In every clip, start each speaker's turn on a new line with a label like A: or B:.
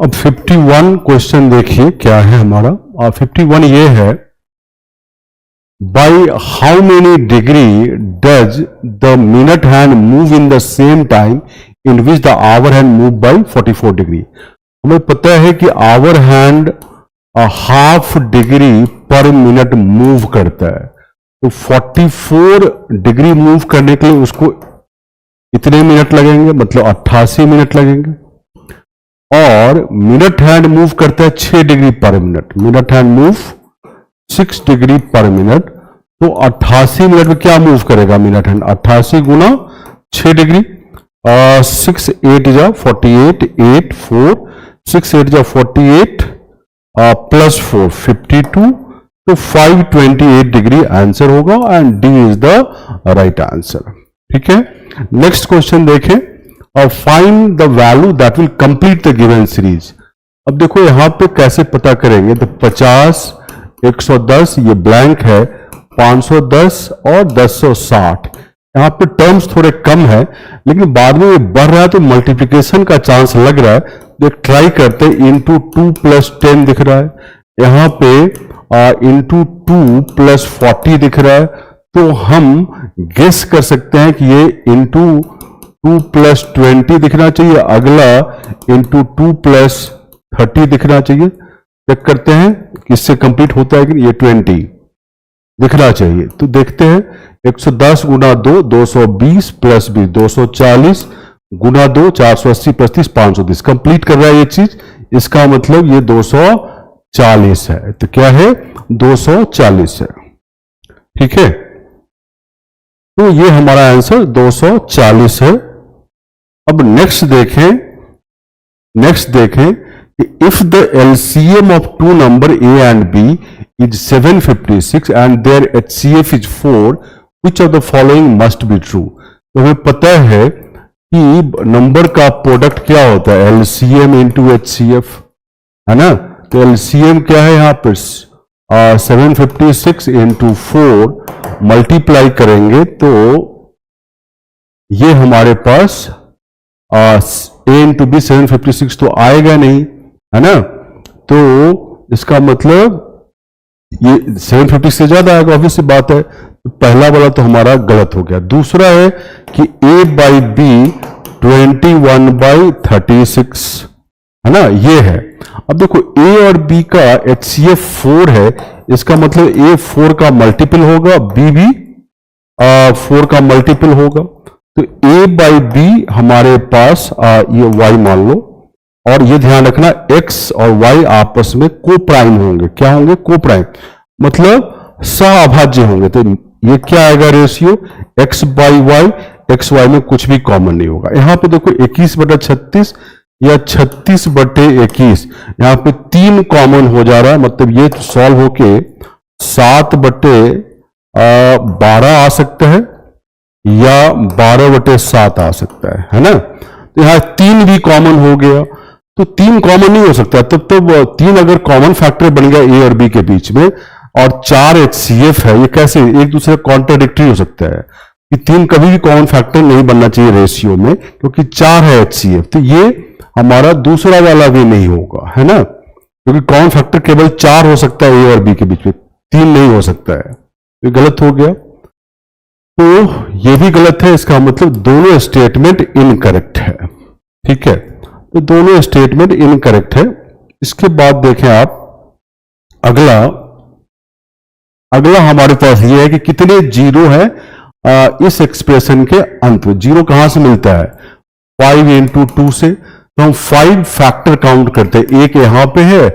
A: अब 51 क्वेश्चन देखिए क्या है हमारा। 51 ये है, by how many degree does the minute hand move in the same time in which the hour hand move by 44 degree. हमें पता है कि hour hand half degree per minute move करता है, तो 44 डिग्री मूव करने के लिए उसको इतने मिनट लगेंगे, मतलब 88 मिनट लगेंगे। और मिनट हैंड मूव करता है 6 degree per minute, minute hand move 6 degree per minute, तो 88 मिनट में क्या मूव करेगा मिनट हैंड? 88 गुना 6 डिग्री, 6 8 जा 48, 8 4, 6 8 जा 48 प्लस 4 52, तो 528 डिग्री आंसर होगा and D is the right answer. ठीक है, नेक्स्ट क्वेश्चन देखें। और find the value that will complete the given series. अब देखो यहां पे कैसे पता करेंगे, तो 50, 110 ये ब्लैंक है, 510 और 1060। यहां पे टर्म्स थोड़े कम है, लेकिन बाद में ये बढ़ रहा है तो मल्टीप्लिकेशन का चांस लग रहा है। तो ट्राई करते हैं, इंटू 2 प्लस 10 दिख रहा है, यहां पे इंटू 2 प्लस 40 दिख रहा है, तो हम गेस कर सकते हैं कि ये इंटू 2 प्लस 20 दिखना चाहिए, अगला इंटू 2 प्लस 30 दिखना चाहिए। चेक करते हैं कि इससे कंप्लीट होता है कि ये 20 दिखना चाहिए। तो देखते हैं, 110 गुना 2 220 प्लस 20 240 गुना 2 480 प्लस 30 530 कंप्लीट कर रहा है ये चीज। इसका मतलब ये 240 है, तो क्या है 240 है। ठीक है, तो ये हमारा आंसर 240 है। अब नेक्स्ट देखें कि if the LCM of two number A and B is 756 and their HCF is 4, which of the following must be true. तो हमें पता है कि नंबर का प्रोडक्ट क्या होता है, एलसीएम इंटू एचसीएफ, है ना। तो एलसीएम क्या है यहाँ पर 756 इंटू 4 मल्टीप्लाई करेंगे तो ये हमारे पास ए इंटू बी 756 तो आएगा नहीं, है ना। तो इसका मतलब ये 756 से ज्यादा आएगा, ऑब्वियस सी बात है। तो पहला वाला तो हमारा गलत हो गया। दूसरा है कि ए बाई बी 21/36, है ना, ये है। अब देखो ए और बी का एचसीएफ 4 है, इसका मतलब ए 4 का मल्टीपल होगा, बी भी 4 का मल्टीपल होगा। तो ए बाई बी हमारे पास ये वाई मान लो, और ये ध्यान रखना एक्स और वाई आपस में को प्राइम होंगे। क्या होंगे? को प्राइम, मतलब सहअभाज्य होंगे। तो ये क्या आएगा ratio, x by y, x y में कुछ भी कॉमन नहीं होगा। यहां पे देखो 21/36 या 36/21, यहां पे 3 कॉमन हो जा रहा है, मतलब ये सॉल्व होके 7/12 आ सकता है या 12/7 आ सकता है ना। तो यहां 3 भी कॉमन हो गया, तो 3 कॉमन नहीं हो सकता। तब तो 3 अगर कॉमन फैक्टर बन गया ए और बी के बीच में, और 4 एचसीएफ है, ये कैसे एक दूसरे कॉन्ट्राडिक्टरी हो सकता है कि 3 कभी भी कॉमन फैक्टर नहीं बनना चाहिए रेशियो में, क्योंकि 4 है एचसीएफ। तो ये हमारा दूसरा वाला भी नहीं होगा, है ना, क्योंकि कॉमन फैक्टर केवल 4 हो सकता है ए और बी के बीच में, 3 नहीं हो सकता है। तो गलत हो गया, तो ये भी गलत है। इसका मतलब दोनों स्टेटमेंट इनकरेक्ट है। ठीक है, तो दोनों स्टेटमेंट इनकरेक्ट है। इसके बाद देखें आप, अगला हमारे पास ये है कि कितने जीरो है इस एक्सप्रेशन के अंत में। जीरो कहां से मिलता है? 5 इंटू 2 से। तो हम 5 फैक्टर काउंट करते हैं, एक यहां पे है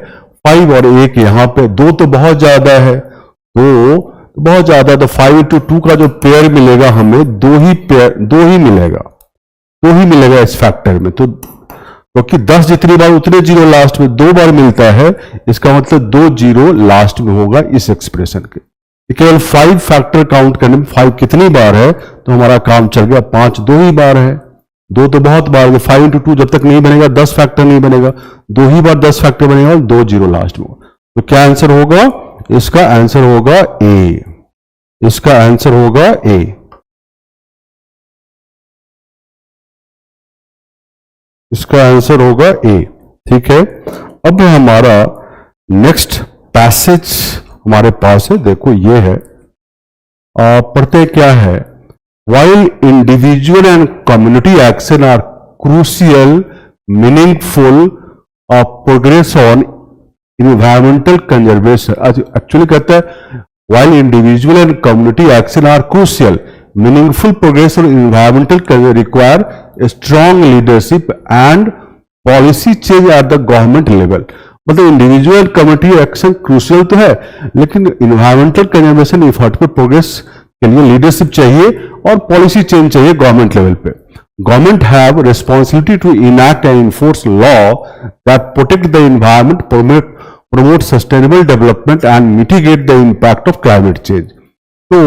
A: 5 और एक यहां पे, 2 तो बहुत ज्यादा है, 2 बहुत ज्यादा। तो 5 इंटू 2 का जो पेयर मिलेगा हमें, दो ही मिलेगा इस फैक्टर में। तो क्योंकि 10 जितनी बार उतने जीरो लास्ट में 2 बार मिलता है, इसका मतलब 2 जीरो लास्ट में होगा इस एक्सप्रेशन के। केवल 5 फैक्टर काउंट करने में 5 कितनी बार है तो हमारा काम चल गया। 5 2 ही बार है, 2 तो बहुत बार है। 5 इंटू 2 जब तक नहीं बनेगा 10 फैक्टर नहीं बनेगा, 2 ही बार 10 फैक्टर बनेगा, 2 जीरो लास्ट में। तो क्या आंसर होगा? इसका आंसर होगा ए। इसका आंसर होगा ए। इसका आंसर होगा ए। ठीक है, अब हमारा नेक्स्ट पैसेज हमारे पास है, देखो ये है, पढ़ते क्या है, while individual and community action are crucial meaningful progress on environmental conservation, actually कहता है while individual and community action are crucial meaningful progress on environmental conservation require a strong leadership and policy change at the government level. मतलब individual community action crucial तो है, लेकिन environmental conservation effort पे progress के लिए leadership चाहिए और policy change चाहिए गवर्नमेंट लेवल पे. Government have responsibility to enact and enforce law that protect the environment, promote sustainable development and mitigate the impact of climate change. तो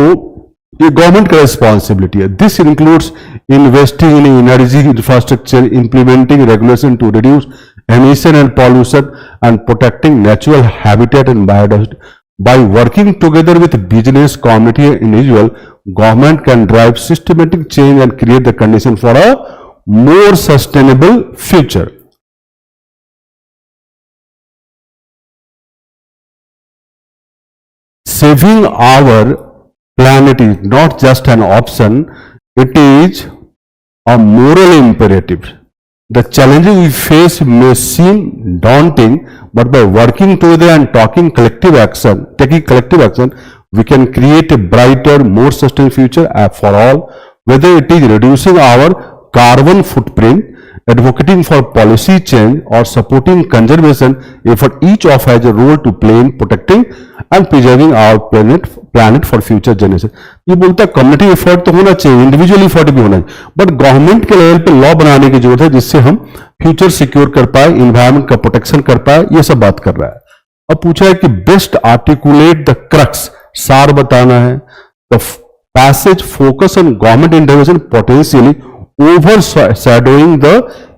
A: ये government का रिस्पॉन्सिबिलिटी है. This includes investing in energy infrastructure, implementing regulation to reduce emission and pollution, and protecting natural habitat and biodiversity. By working together with business, community and individual, government can drive systematic change and create the condition for a more sustainable future. Saving our planet is not just an option, it is a moral imperative. The challenges we face may seem daunting, but by working together and taking collective action, we can create a brighter, more sustainable future for all. Whether it is reducing our carbon footprint, advocating for policy change, or supporting conservation effort, each of has a role to play in protecting and preserving our planet for future generation. ये बोलता है community effort तो होना चाहिए, individual effort भी होना चाहिए, but government के लेवल पे लॉ बनाने की जरूरत है जिससे हम फ्यूचर सिक्योर कर पाए, इन्वायरमेंट का प्रोटेक्शन कर पाए, ये सब बात कर रहा है. अब पूछा है कि बेस्ट आर्टिकुलेट द क्रक्स, सार बताना है. The passage focus on government intervention potentially over shadowing the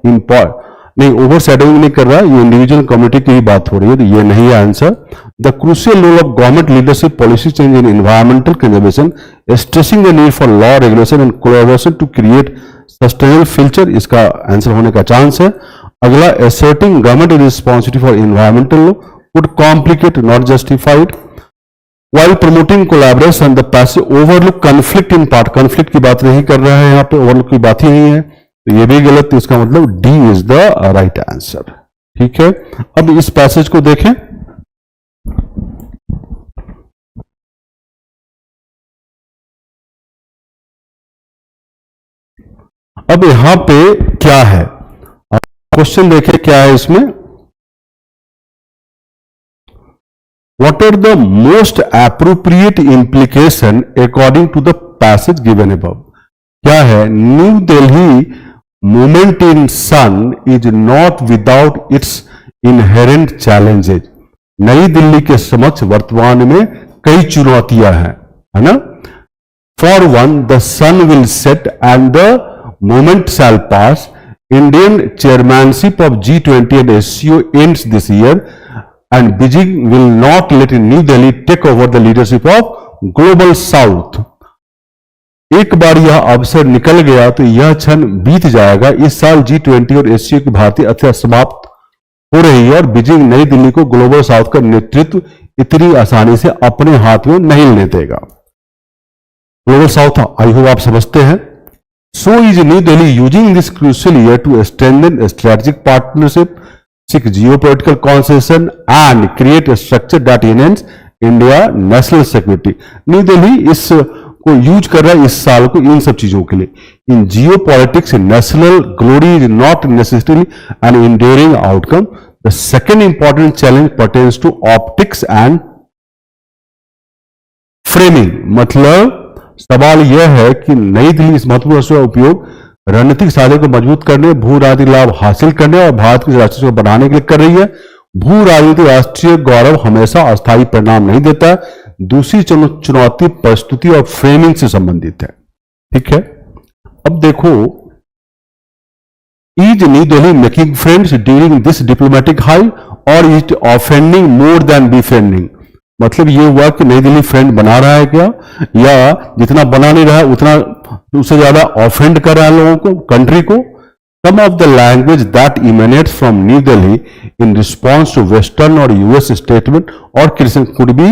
A: import, नहीं ओवर शैडोइंग नहीं कर रहा, ये इंडिविजुअल कम्युनिटी की ही बात हो रही है, तो ये नहीं है answer. The crucial role of government leadership policy change in environmental conservation, stressing the need for law regulation and collaboration to create sustainable future, इसका आंसर होने का चांस है. अगला, asserting government responsibility for environmental law would complicate not justified. While promoting collaboration, the passage overlook conflict in part. conflict की बात नहीं कर रहा है यहाँ पे, overlook की बात ही नहीं है, तो ये भी गलत, तो इसका मतलब D is the right answer. ठीक है, अब इस पैसेज को देखें. अब यहां पे क्या है, क्वेश्चन देखें क्या है इसमें. What are the most appropriate implication according to the passage given above? क्या है, New Delhi movement in sun is not without its inherent challenges. नई दिल्ली के समक्ष वर्तमान में कई चुनौतियां हैं, है ना. For one, the sun will set and the movement shall pass. Indian chairmanship of G20 and SCO ends this year, and Beijing will not let New Delhi take over the leadership of Global South. एक बार यह अवसर निकल गया तो यह क्षण बीत जाएगा. इस साल G20 और SCO की भारतीय अर्थव्यवस्था समाप्त हो रही है और बीजिंग नई दिल्ली को ग्लोबल साउथ का नेतृत्व इतनी आसानी से अपने हाथ में नहीं लेने देगा. ग्लोबल साउथ आई होप आप समझते हैं. So is New Delhi using this crucial year to strengthen a strategic partnership, seek geopolitical concession and create a structure that enhance India national security. New Delhi इस को यूज कर रहा है इस साल को इन सब चीजों के लिए. In geopolitics national glory is not necessarily an enduring outcome. The second important challenge pertains to optics and framing. मतलब सवाल यह है कि नई दिल्ली इस महत्वपूर्ण अवसर का उपयोग रणनीतिक साधन को मजबूत करने, भू राजनीतिक लाभ हासिल करने और भारत की राष्ट्रीय को बढ़ाने के लिए कर रही है. भू राजनीतिक राष्ट्रीय गौरव हमेशा अस्थायी परिणाम नहीं देता है. दूसरी चुनौती प्रस्तुति और फ्रेमिंग से संबंधित है. ठीक है, अब देखो, is new Delhi making friends during this diplomatic high और इज ऑफेंडिंग मोर देन बिफ्रेंडिंग. मतलब ये हुआ कि नई दिल्ली फ्रेंड बना रहा है क्या, या जितना बना नहीं रहा है उतना उससे ज्यादा ऑफेंड कर रहा है लोगों को, कंट्री को. some of the language that emanates from New Delhi in response to Western or US statement or criticism could be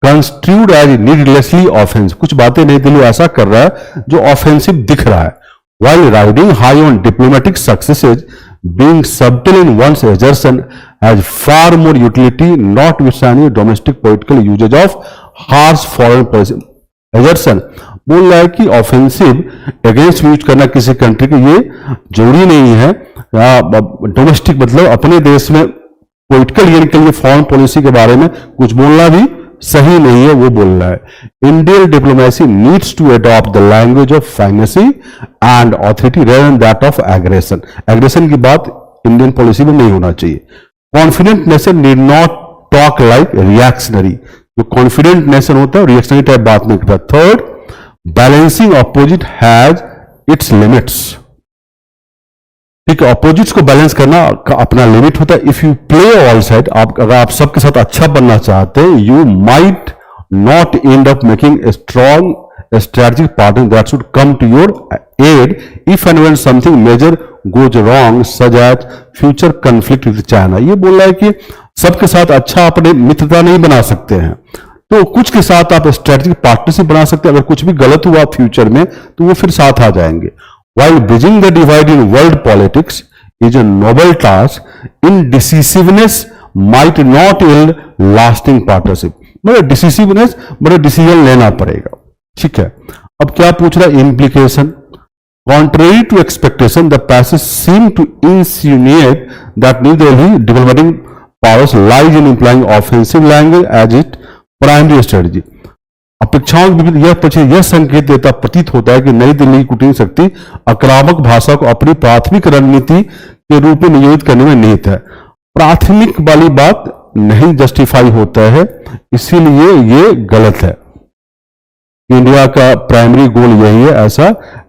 A: construed as needlessly offensive. कुछ बातें नई दिल्ली ऐसा कर रहा है जो ऑफेंसिव दिख रहा है. While riding high on diplomatic successes, being subtle in one's assertion has far more utility, notwithstanding domestic political usage of harsh foreign policy. Assertion बोल रहा है कि ऑफेंसिव अगेंस्ट यूज करना किसी कंट्री के ये जरूरी नहीं है. डोमेस्टिक मतलब अपने देश में पॉलिटिकल गेन के लिए फॉरेन पॉलिसी के बारे में कुछ बोलना भी सही नहीं है, वो बोल रहा है. Indian diplomacy needs to adopt the language of finesse and authority rather than that of aggression. Aggression की बात इंडियन पॉलिसी में नहीं होना चाहिए. Confident nation need not talk like reactionary. जो कॉन्फिडेंट नेशन होता है रिएक्शनरी टाइप बात नहीं करता. Third, balancing opposite has its limits. ठीक है, ऑपोजिट्स को बैलेंस करना का अपना लिमिट होता है. If you play all side, अगर आप सबके साथ अच्छा बनना चाहते हैं, you might not end up making a strong strategic partner that should come to your aid if and when something major goes wrong such as future conflict with China. ये बोल रहा है कि सबके साथ अच्छा अपने मित्रता नहीं बना सकते हैं, तो कुछ के साथ आप स्ट्रेटेजिक पार्टनरशिप बना सकते हैं. अगर कुछ भी गलत हुआ फ्यूचर में तो वो फिर साथ आ जाएंगे. While bridging the divide in world politics is a noble task, indecisiveness might not yield lasting partnership. मतलब डिसिसिवनेस बड़ा डिसीजन लेना पड़ेगा. ठीक है, अब क्या पूछ रहा है? Implication. Contrary to expectation, the passage seem to insinuate that New Delhi diplomatic powers lies in employing offensive language as its primary strategy. अपेक्षाओं के विपरीत यह संकेत देता प्रतीत होता है कि नई दिल्ली की कूटनीतिक शक्ति आक्रामक भाषा को अपनी प्राथमिक रणनीति के रूप में नियोजित करने में निहित है. प्राथमिक वाली बात नहीं जस्टिफाई होता है, इसीलिए ये गलत है. इंडिया का प्राइमरी गोल यही है, ऐसा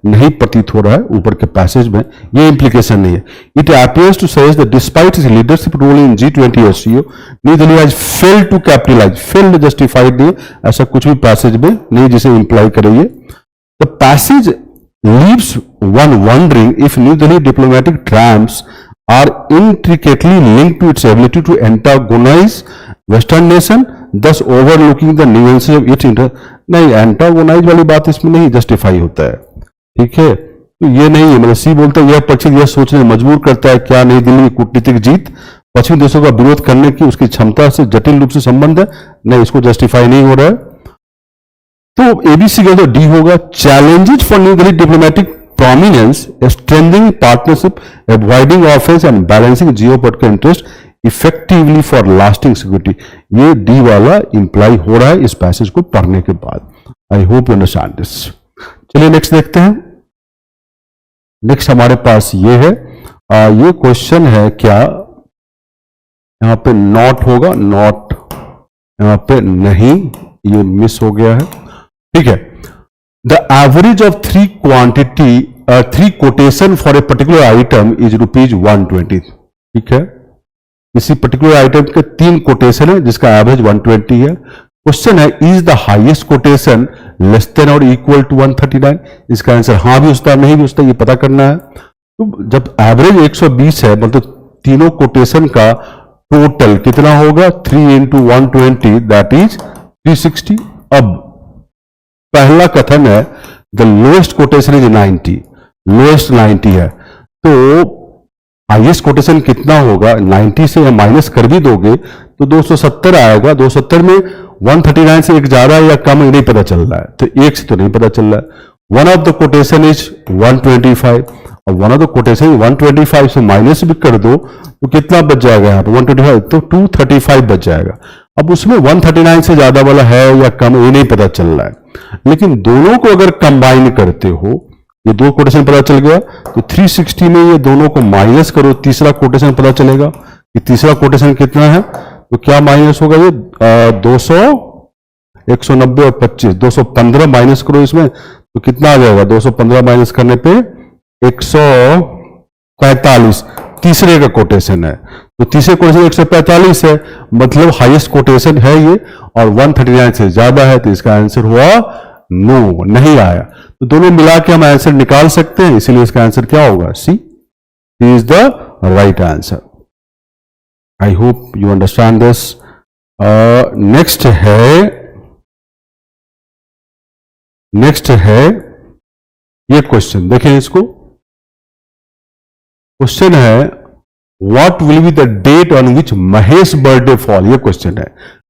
A: नहीं प्रतीत हो रहा है ऊपर के पैसेज में. ये इंप्लीकेशन नहीं है. It appears to suggest that despite his leadership role in G20 SCO, New Delhi has failed to capitalise. Failed justified नहीं, ऐसा कुछ भी पैसेज में नहीं जिसे इंप्लाई करेंगे. The passage leaves one wondering if New Delhi diplomatic tramps are intricately linked to its ability to antagonize Western nation, thus overlooking the nuances of its interest. नहीं, antagonise वाली बात इसमें नहीं जस्टिफाई होता है. ठीक है, तो ये नहीं है. मतलब सी बोलता है यह पक्ष यह सोचने मजबूर करता है क्या नई दिल्ली की कूटनीतिक जीत पश्चिमी देशों का विरोध करने की उसकी क्षमता से जटिल रूप से संबंध है. नहीं, इसको जस्टिफाई नहीं हो रहा है. तो एबीसी का तो डी होगा. Challenges for new Delhi diplomatic prominence, strengthening partnership, avoiding offense and balancing geopolitical interest effectively for lasting security. ये डी वाला इंप्लाई हो रहा है इस पैसेज को पढ़ने के बाद. I hope you understand this. चलिए नेक्स्ट देखते हैं. नेक्स्ट हमारे पास ये है. ये क्वेश्चन है क्या यहां पे नॉट होगा? नॉट यहां पे नहीं, ये मिस हो गया है. ठीक है. The average of three quotation for a particular item is ₹120. ठीक है, किसी पर्टिकुलर आइटम के 3 कोटेशन है जिसका एवरेज 120 है. क्वेश्चन है is the highest quotation less than और इक्वल टू 139? इसका आंसर हाँ भी होता है नहीं भी होता है, ये पता करना है. तो जब एवरेज 120 है मतलब तीनों कोटेशन का टोटल कितना होगा? 3 into 120 दैट इज 360. अब पहला कथन है the lowest quotation is 90. Lowest 90 है, तो हाईएस्ट कोटेशन कितना होगा? 90 से माइनस कर भी दोगे तो 270 आएगा. 270 में 139 से एक ज्यादा या कम नहीं पता चल रहा है, तो एक से तो नहीं पता चल रहा है. One of the quotation is 125 और वन ऑफ द कोटेशन 125 से माइनस भी कर दो तो कितना बच जाएगा यहाँ पे? 125, तो 235 बच जाएगा. अब उसमें 139 से ज्यादा वाला है या कम ये नहीं पता चल रहा है, लेकिन दोनों को अगर कंबाइन करते हो, ये दो कोटेशन पता चल गया, तो 360 में ये दोनों को माइनस करो, तीसरा कोटेशन पता चलेगा कि तीसरा कोटेशन कितना है. तो क्या माइनस होगा? ये 200, 190 और 25, 215 माइनस करो इसमें तो कितना आ जाएगा? 215 माइनस करने पे 145 तीसरे का कोटेशन है. तो तीसरे कोटेशन 145 है, मतलब हाईएस्ट कोटेशन है ये और 139 से ज्यादा है, तो इसका आंसर हुआ नो, नहीं आया. तो दोनों मिला के हम आंसर निकाल सकते हैं, इसीलिए इसका आंसर क्या होगा? सी. is the right answer. I hope you understand this. Next है ये क्वेश्चन, देखें इसको. क्वेश्चन है what will be the date on which Mahesh birthday fall. ये क्वेश्चन है,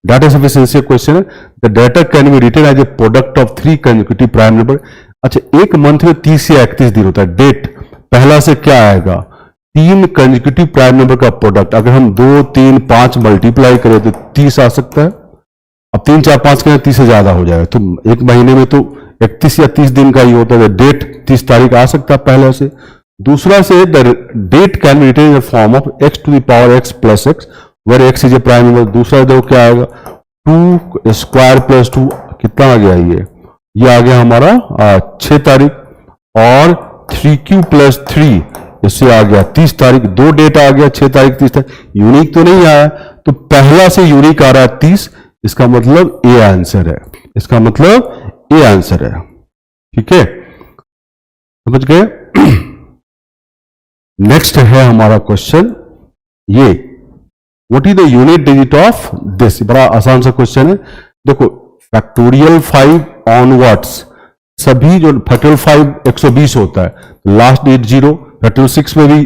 A: डाटा सफिशिएंसी क्वेश्चन है. The data can be written as a product of 3 consecutive prime number. अच्छा, एक मंथ में 30 या 31 दिन होता है. डेट पहला से क्या आएगा, 3 कंसेक्यूटिव प्राइम नंबर का प्रोडक्ट. अगर हम 2, 3, 5 मल्टीप्लाई करें तो 30 आ सकता है. अब 3, 4, 5 करें 30 से ज्यादा हो जाएगा. तो एक महीने में तो 31 या 30 दिन का ही होता है. डेट 30 तारीख आ सकता है पहले से. दूसरा से the date can be written in the form of x to the power x plus x where x is a prime number. दूसरा देखो क्या आएगा, 2 स्क्वायर प्लस 2, कितना आ गया ये आ गया हमारा 6 तारीख. और 3q प्लस 3, इससे आ गया 30 तारीख. 2 डेट आ गया, 6 तारीख 30 तारीख. यूनिक तो नहीं आया, तो पहला से यूनिक आ रहा है 30. इसका मतलब ए आंसर है. इसका मतलब ए आंसर है. ठीक है, समझ गए. नेक्स्ट है हमारा क्वेश्चन ये, what is the unit digit of this. बड़ा आसान सा क्वेश्चन है. देखो, फैक्टोरियल 5 ऑनवर्ड्स सभी जो फैक्टोरियल 5 120 होता है, लास्ट डिजिट 0. फैक्टोरियल 6 में भी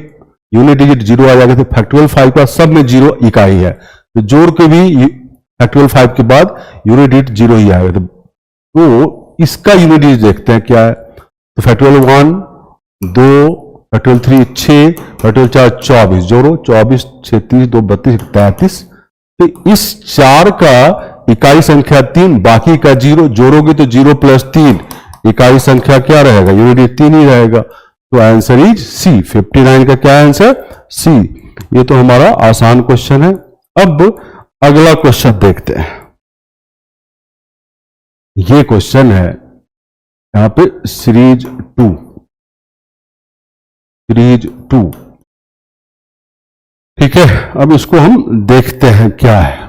A: यूनिट डिजिट 0 आ जाएगा. तो फैक्टोरियल 5 का सब में 0 इकाई है, तो जोड़ के भी फैक्टोरियल 5 के बाद यूनिट डिजिट 0 ही आएगा. तो इसका यूनिट डिजिट देखते हैं क्या है. तो फैक्टोरियल 1 2, फैक्टोरियल 3 6, फैक्टोरियल 4 24. जोड़ो, 24 6 30 2 32 33. तो इस 4 का इकाई संख्या 3, बाकी का 0. जोड़ोगे तो 0 प्लस 3, इकाई संख्या क्या रहेगा, यूनिट 3 ही रहेगा. तो आंसर इज सी. 59 का क्या आंसर, सी. ये तो हमारा आसान क्वेश्चन है. अब अगला क्वेश्चन देखते हैं. ये क्वेश्चन है यहां पे सीरीज 2. ठीक है, अब इसको हम देखते हैं क्या है.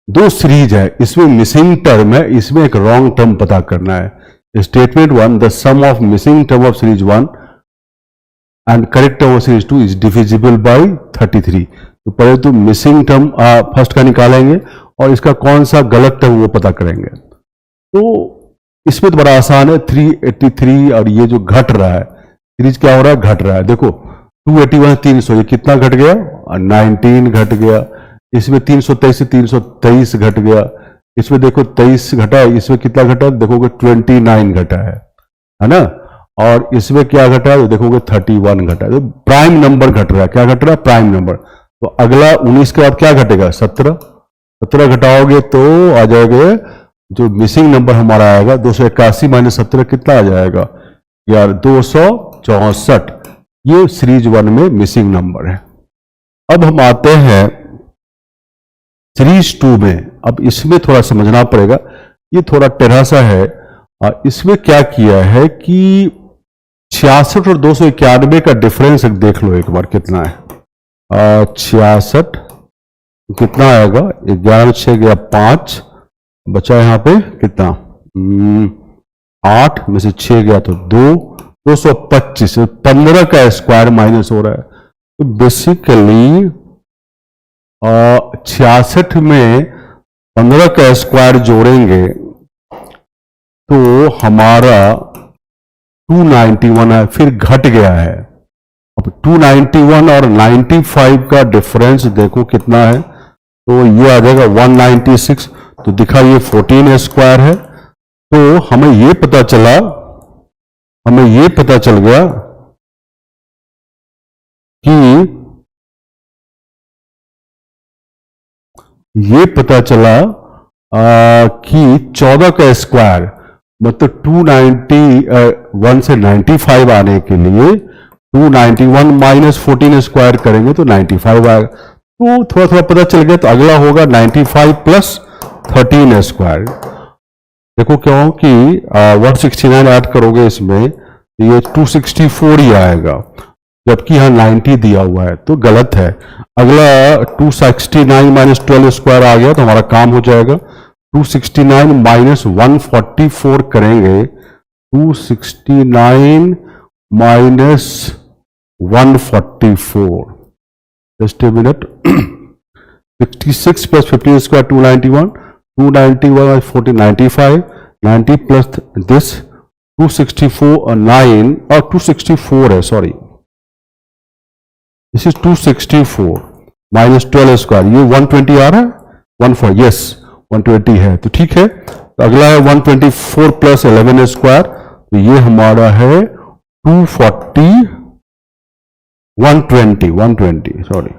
A: 2 सीरीज है, इसमें मिसिंग टर्म है, इसमें एक रॉन्ग टर्म पता करना है. Statement 1, the sum of missing term of series 1 and correct term of series 2 is divisible by 33. तो पहले तो मिसिंग टर्म फर्स्ट का निकालेंगे और इसका कौन सा गलत टर्म वो पता करेंगे. तो इसमें तो बड़ा आसान है. 383 और ये जो घट रहा है, सीरीज क्या हो रहा है, घट रहा है. देखो 281 300, ये कितना घट गया, 19 घट गया. इसमें 323 से 323 घट गया. इसमें देखो 23 घटा है, इसमें कितना घटा है, देखोगे 29 घटा है ना. और इसमें क्या घटा है, देखोगे 31 घटा है. तो प्राइम नंबर घट रहा है. क्या घट रहा है, प्राइम नंबर. तो अगला 19 के बाद क्या घटेगा, 17 घटाओगे तो आ जाएगा जो मिसिंग नंबर हमारा आएगा 281 माइनस 17 कितना आ जाएगा यार, 264. ये सीरीज 1 में मिसिंग नंबर है. अब हम आते हैं सीरीज 2 में. अब इसमें थोड़ा समझना पड़ेगा, ये थोड़ा टेढ़ा सा है. इसमें क्या किया है कि 66 और 291 का डिफरेंस देख लो एक बार कितना है. 66 कितना आएगा, 11 6 गया 5, बचा यहां पे कितना 8 में से 6 गया तो 2, 225. 15 का स्क्वायर माइनस हो रहा है. तो बेसिकली 66 में 15 का स्क्वायर जोड़ेंगे तो हमारा 291 है, फिर घट गया है. अब 291 और 95 का डिफरेंस देखो कितना है, तो ये आ जाएगा 196. तो दिखा ये 14 स्क्वायर है. तो हमें ये पता चल गया कि ये पता चला कि 14 का स्क्वायर मतलब 291 से 95 आने के लिए 291 माइनस 14 स्क्वायर करेंगे तो 95 आएगा. तो थोड़ा थोड़ा पता चल गया. तो अगला होगा 95 प्लस 13 स्क्वायर. देखो क्यों कि 169 ऐड करोगे इसमें ये 264 ही आएगा, जबकि यहां 90 दिया हुआ है, तो गलत है. अगला 269 माइनस 12 स्क्वायर आ गया तो हमारा काम हो जाएगा. 269 माइनस 144 करेंगे, 269 minus 144, just a minute, 66 plus 15 square 291, 291 1495, 90 plus this 264 9 और 264 है, sorry this is 264 minus 12 square, ये 120 आ रहा है, 14, यस 120 है, तो ठीक है। तो अगला है 124 प्लस 11 स्क्वायर, तो ये हमारा है 240 120 सॉरी,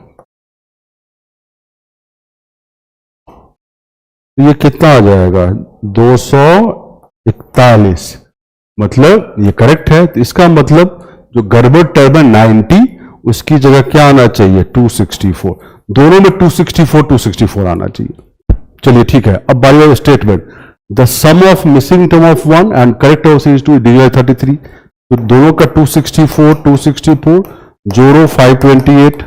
A: तो ये कितना आ जाएगा 241, मतलब ये करेक्ट है। तो इसका मतलब जो गड़बड़ टर्म है 90, उसकी जगह क्या आना चाहिए 264, दोनों में 264 आना चाहिए। चलिए ठीक है, अब बारी बारी statement, the sum of missing term of 1 and correct of series 2 divide 33, तो दोनों का 264 जोड़ो 528,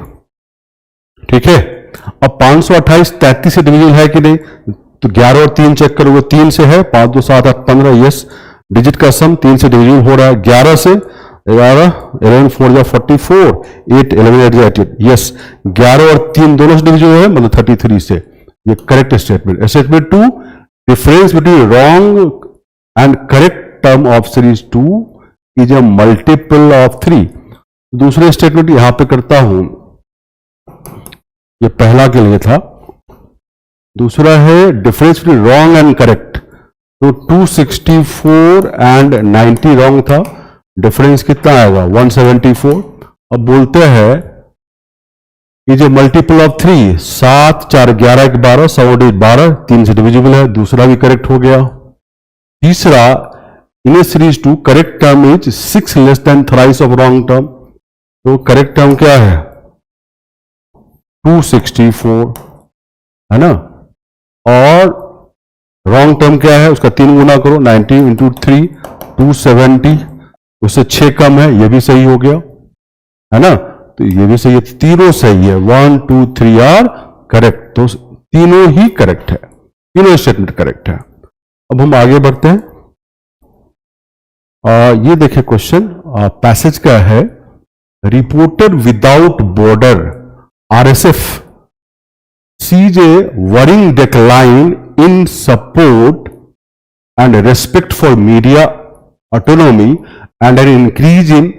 A: ठीक है। अब 528 33 से डिविजन है कि नहीं, तो 11 और 3 चेक करोगे, 3 से है, 5 2 7 8 15, यस डिजिट का सम 3 से डिविजन हो रहा है, 11 से 11, 11 4 या 44, 8 11 8 या 88, यस 11 और 3 दोनों से डिविजन है, मतलब 33 से, ये correct statement. Statement 2, difference between wrong and correct term of series 2 is a multiple of 3। दूसरे स्टेटमेंट यहां पे करता हूं, ये पहला के लिए था, दूसरा है difference between wrong and correct, तो 264 एंड 90 रॉन्ग था, डिफरेंस कितना आएगा 174। अब बोलते हैं कि जो मल्टीपल ऑफ 3, 7 4 11 12, 7 12, 3 से डिविजिबल है, दूसरा भी करेक्ट हो गया। तीसरा, in a series 2 correct term is 6 less than thrice of wrong term, तो करेक्ट टर्म क्या है 264, है ना, और रॉन्ग टर्म क्या है, उसका 3 गुना करो, 90 इंटू 3 270, उससे 6 कम है, ये भी सही हो गया, है ना, तो ये भी सही है, तीनों सही है, 1 2 3 आर करेक्ट, तो तीनों ही करेक्ट है, तीनों स्टेटमेंट करेक्ट है। अब हम आगे बढ़ते हैं, ये देखिए क्वेश्चन, पैसेज का है, reporter without border RSF sees a worrying decline in support and respect for media autonomy and an increase in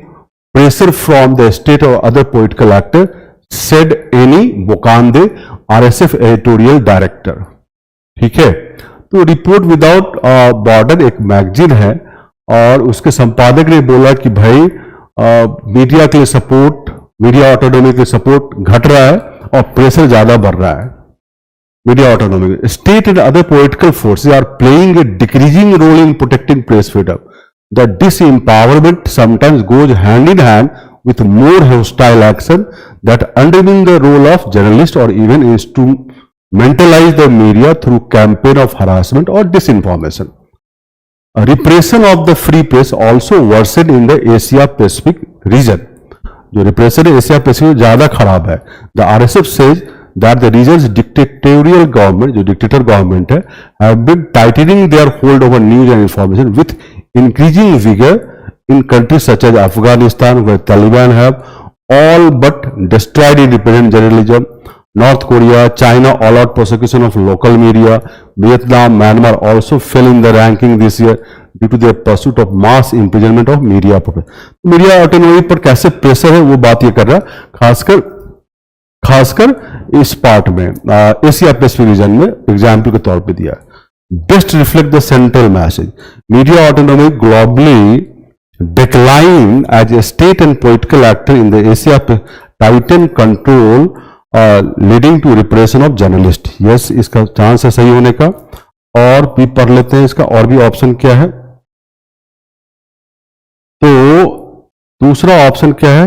A: pressure from the state or other political actor, said Annie Bokande, RSF editorial director। ठीक है, तो report without border एक magazine है, और उसके संपादक ने बोला कि भाई मीडिया के लिए सपोर्ट, मीडिया ऑटोनॉमी के सपोर्ट घट रहा है और प्रेशर ज्यादा बढ़ रहा है। Media autonomy, state and other political forces are playing a decreasing role in protecting press freedom, the disempowerment sometimes goes hand in hand with more hostile action that undermine the role of journalists or even instrumentalize the media through campaign of harassment or disinformation. Repression of the free press also worsened in the Asia Pacific region. जो repression है Asia Pacific में ज्यादा खराब है। The RSF says that the region's dictatorial government, जो dictator government है, have been tightening their hold over news and information with increasing vigour in countries such as Afghanistan, where Taliban have all but destroyed independent journalism, North Korea, China all out prosecution of local media, Vietnam, Myanmar also fell in the ranking this year due to their pursuit of mass imprisonment of media puppets. Media autonomy पर कैसे pressure है वो बात ये कर रहा है, खासकर इस पार्ट में एशिया पैसिफिक रीजन में एग्जाम्पल के तौर पे दिया है। Best reflect the central message, media autonomy globally decline as a state and political actor in the Asia tighten control leading to repression of journalists. Yes, इसका chance है सही होने का। और भी पढ़ लेते हैं इसका, और भी ऑप्शन क्या है। तो दूसरा ऑप्शन क्या है,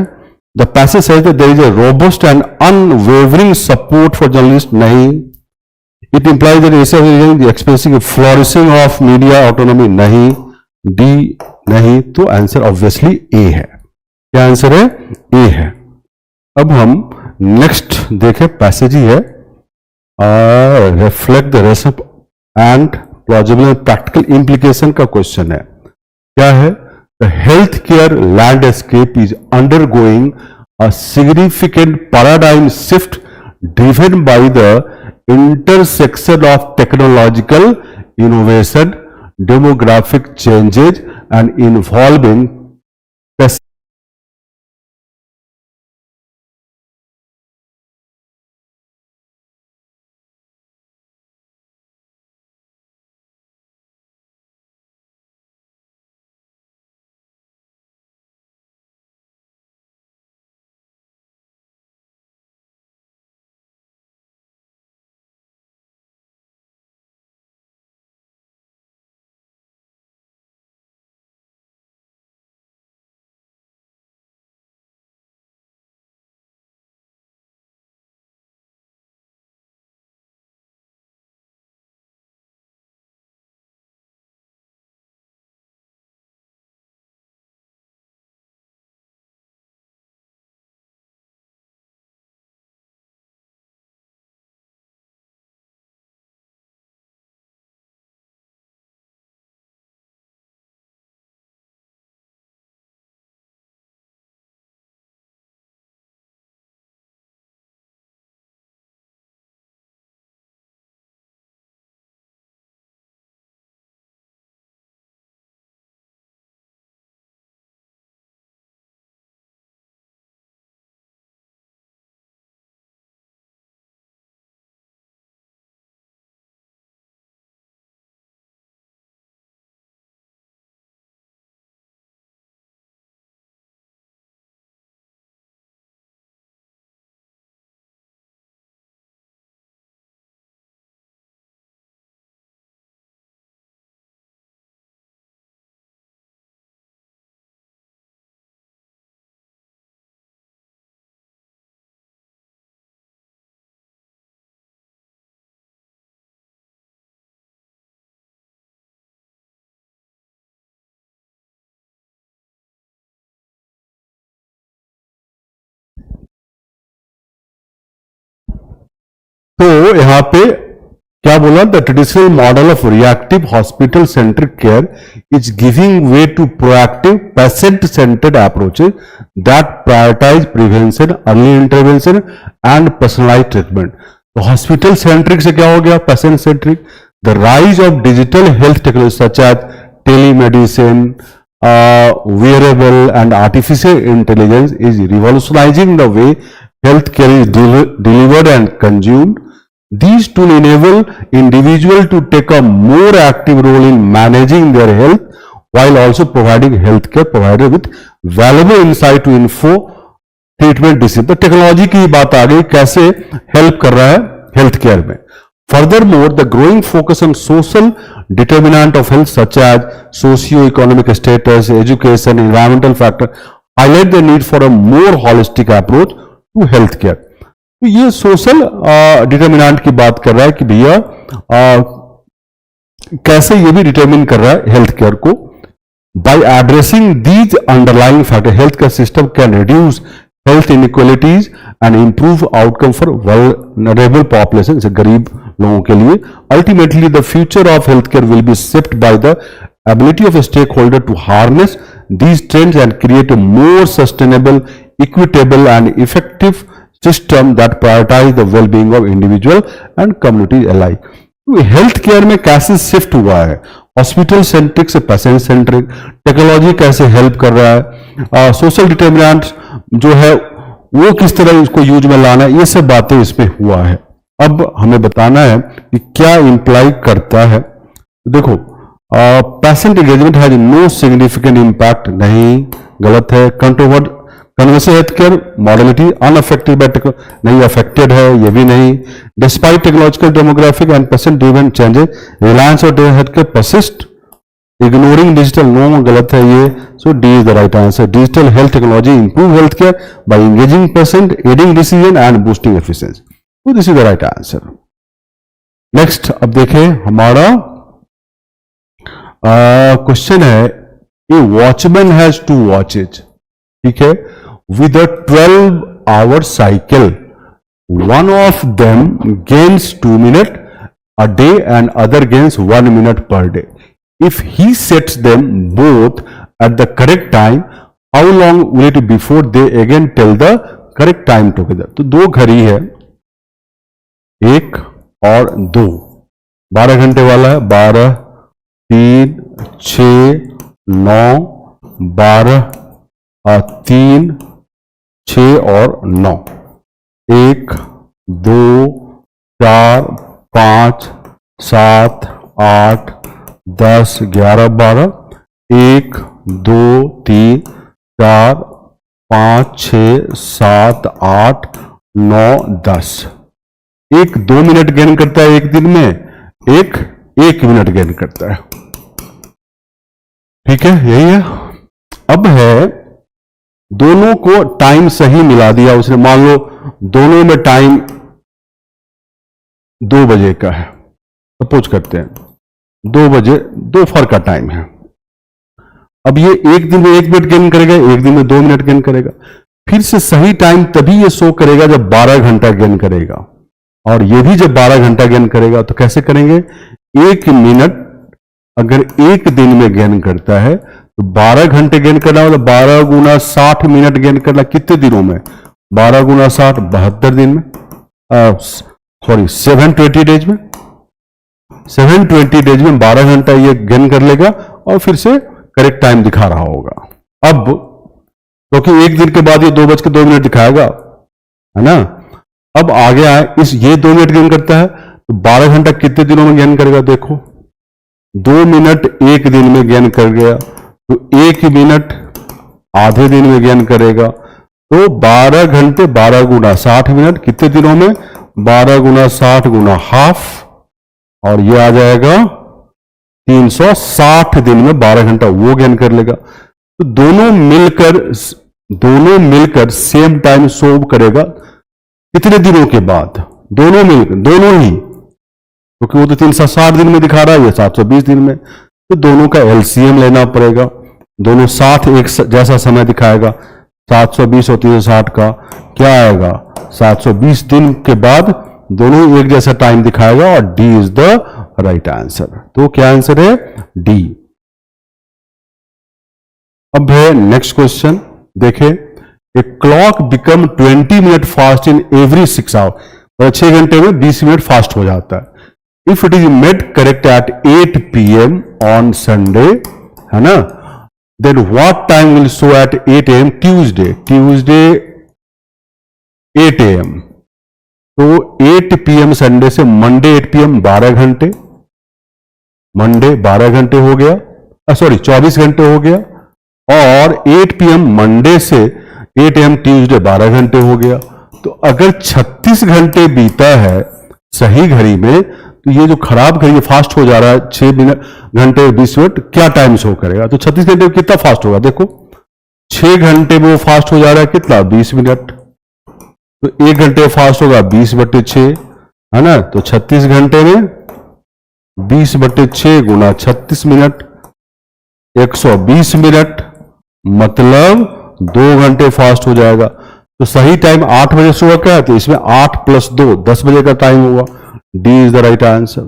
A: the passage says that there is a robust and unwavering support for journalists, नहीं। It implies that Asia is experiencing a flourishing of media autonomy, नहीं। डी नहीं, तो आंसर ऑब्वियसली ए है। क्या आंसर है, ए है। अब हम नेक्स्ट देखें, पैसेज ही है, reflect the recipe and plausible practical implication का क्वेश्चन है। क्या है, The healthcare landscape is undergoing a significant paradigm shift driven by the intersection of technological innovation, demographic changes, and involving तो यहाँ पे क्या बोला, the traditional model of reactive hospital centric care is giving way to proactive patient centred approaches that prioritise prevention, early intervention and personalise treatment. तो hospital centric से क्या हो गया, patient centric. The rise of digital health technology such as telemedicine, wearable and artificial intelligence is revolutionizing the way healthcare is delivered and consumed. These tools enable individuals to take a more active role in managing their health while also providing healthcare provider with valuable insight to info treatment decision. तो technology की बात आ गई, कैसे help कर रहा है health care में। Furthermore, the growing focus on social determinant of health such as socio-economic status, education, environmental factor highlight the need for a more holistic approach to healthcare. तो ये सोशल डिटर्मिनेंट की बात कर रहा है कि भैया कैसे ये भी डिटर्मिन कर रहा है हेल्थ केयर को। By addressing these underlying factor, health care system can reduce health inequalities and improve outcome for vulnerable population, गरीब लोगों के लिए। Ultimately the future of health care will be shaped by the ability of a stakeholder to harness these trends and create a more sustainable, equitable and effective system that prioritize the well-being of individual and community alike. Health care में कैसे shift हुआ है, hospital centric से patient centric, technology कैसे help कर रहा है, social determinant जो है वो किस तरह इसको यूज में लाना है, ये सब बातें इसमें हुआ है। अब हमें बताना है कि क्या इंप्लाई करता है। देखो, patient engagement has no significant impact, नहीं, गलत है। Controvert conversant health care modality unaffected by technology, नहीं अफेक्टेड है, ये भी नहीं। Despite technological demographic and patient driven changes, reliance और health care persist ignoring digital, no, गलत है ये। So D is the right answer. Digital health technology improve health care by engaging patient, aiding decision and boosting efficiency. तो this is the right answer. Next अब देखें हमारा question है, ए watchman has 2 watches, ठीक है, with a 12-hour cycle. One of them gains 2 minutes a day and other gains 1 minute per day. If he sets them both at the correct time, how long will it before they again tell the correct time together? तो दो घड़ी है, एक और दो, 12 घंटे वाला है, 12, 3, 6, 9, 12, 3, 6 और 9, 1, 2, 4, 5, 7, 8, 10, 11, 12, 1, 2, 3, 4, 5, 6, 7, 8, 9, 10। एक 2 मिनट गेन करता है एक दिन में, एक 1 मिनट गेन करता है। ठीक है, यही है। अब है दोनों को टाइम सही मिला दिया उसने, मान लो दोनों में टाइम 2 बजे का है, सपोज करते हैं 2 बजे दोपहर का टाइम है। अब ये एक दिन में 1 मिनट गेन करेगा, एक दिन में 2 मिनट गेन करेगा। फिर से सही टाइम तभी ये शो करेगा जब 12 घंटा गेन करेगा, और ये भी जब 12 घंटा गेन करेगा। तो कैसे करेंगे? 1 मिनट अगर एक दिन में गेन करता है तो 12 घंटे गेन करना, मतलब 12 गुना 60 मिनट गेन करना कितने दिनों में? 12 गुना 60 72 दिन में, सॉरी 720 डेज में। 720 डेज में 12 घंटा ये गेन कर लेगा और फिर से करेक्ट टाइम दिखा रहा होगा। अब क्योंकि एक दिन के बाद ये 2:02 दिखाएगा, है ना। अब आगे आए, इस ये 2 मिनट गेन करता है तो 12 घंटा कितने दिनों में गेन करेगा? देखो 2 मिनट एक दिन में गेन कर गया तो 1 मिनट आधे दिन में गेन करेगा। तो 12 घंटे 12 गुना 60 मिनट कितने दिनों में? 12 गुना 60 गुना हाफ, और ये आ जाएगा 360 दिन में 12 घंटा वो गेन कर लेगा। तो दोनों मिलकर सेम टाइम शो करेगा कितने दिनों के बाद? दोनों मिलकर, दोनों ही, क्योंकि वो तो 360 दिन में दिखा रहा है, ये 720 दिन में। तो दोनों का एलसीएम लेना पड़ेगा, दोनों साथ एक जैसा समय दिखाएगा। 720 और 360 का क्या आएगा? 720 दिन के बाद दोनों एक जैसा टाइम दिखाएगा, और D is the right answer. तो क्या आंसर है? डी। अब है नेक्स्ट क्वेश्चन, देखें। A clock become 20 minute fast in every 6 hour, 6 घंटे में 20 मिनट फास्ट हो जाता है। If it is made correct at 8 PM on Sunday, है ना, then what time will show at 8 AM Tuesday? Tuesday 8 AM, तो 8 PM Sunday से Monday 8 PM 12 घंटे, मंडे 12 घंटे हो गया, सॉरी 24 घंटे हो गया, और 8 PM मंडे से 8 AM ट्यूजडे 12 घंटे हो गया। तो अगर 36 घंटे बीता है सही घड़ी में, तो ये जो खराब घड़ी फास्ट हो जा रहा है 6 घंटे 20 मिनट, क्या टाइम शो करेगा? तो 36 घंटे में कितना फास्ट होगा? देखो 6 घंटे में वो फास्ट हो जा रहा है कितना? 20 मिनट। तो 1 घंटे फास्ट होगा 20/6, है ना। तो 36 घंटे में 20/6 गुना 36 मिनट, 120 मिनट, मतलब 2 घंटे फास्ट हो जाएगा। तो सही टाइम 8 बजे सुबह का है, तो इसमें 8 + 2 10 बजे का टाइम होगा। D is the right answer,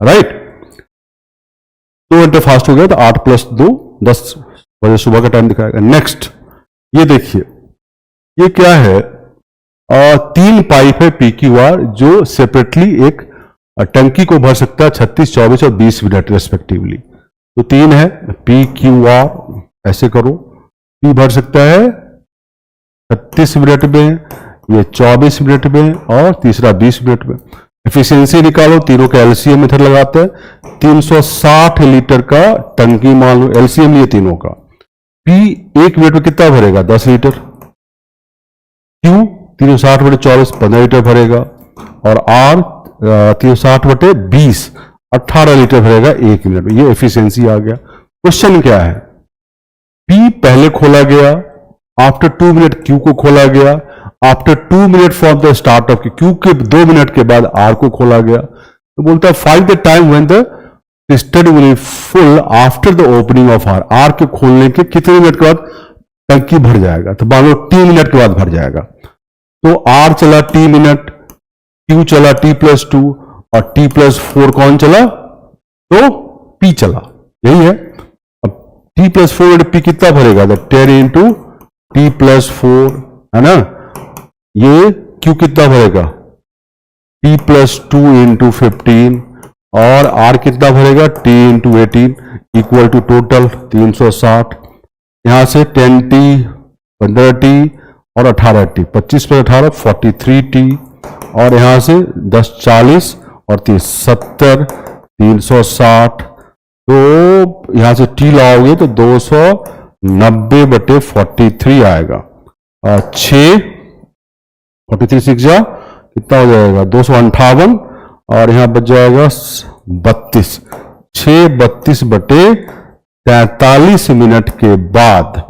A: right. 2 घंटे फास्ट हो गया तो 8 + 2 10 बजे सुबह का टाइम दिखाएगा। नेक्स्ट ये देखिए, ये क्या है? 3 पाइप है PQR जो सेपरेटली एक टंकी को भर सकता है 36, 24 और 20 मिनट रेस्पेक्टिवली। तो 3 है PQR, ऐसे करो, P भर सकता है 36 मिनट में, ये 24 मिनट में, और तीसरा 20 मिनट में। एफिशिएंसी निकालो, तीनों का एलसीएम मेथड लगाते हैं। 360 लीटर का टंकी मान लो, एलसीएम लिए तीनों का। P 1 मिनट में कितना भरेगा? 10 लीटर। Q 360/24 15 लीटर भरेगा, और R 360/20 18 लीटर भरेगा 1 मिनट में। ये एफिशिएंसी आ गया। क्वेश्चन क्या है? P पहले खोला गया, आफ्टर 2 मिनट Q को खोला गया, after 2 minute from the start of Q के 2 मिनट के बाद R को खोला गया। तो बोलता है find the time when the piston will full after the opening of R। R के खोलने के कितने मिनट के बाद टंकी भर जाएगा? तो मान लो T मिनट के बाद भर जाएगा। तो R चला T मिनट, Q चला T+2, और T+4 कौन चला? तो P चला। यही है। अब t प्लस 4 इंटू पी कितना भरेगा, तो 10 इंटू टी प्लस 4, है ना। ये q कितना भरेगा, t प्लस 2 इंटू 15, और r कितना भरेगा, t into 18 equal to total 360। यहां से 10t, 15t और 18t, 25 प्लस 18 43t, और यहां से 10 40 और 30 70, 360। तो यहां से t लाओगे तो 290/43 आएगा। 6 43 6 जा कितना हो जाएगा, 258, और यहां बच जाएगा 32। 6:32/43 मिनट के बाद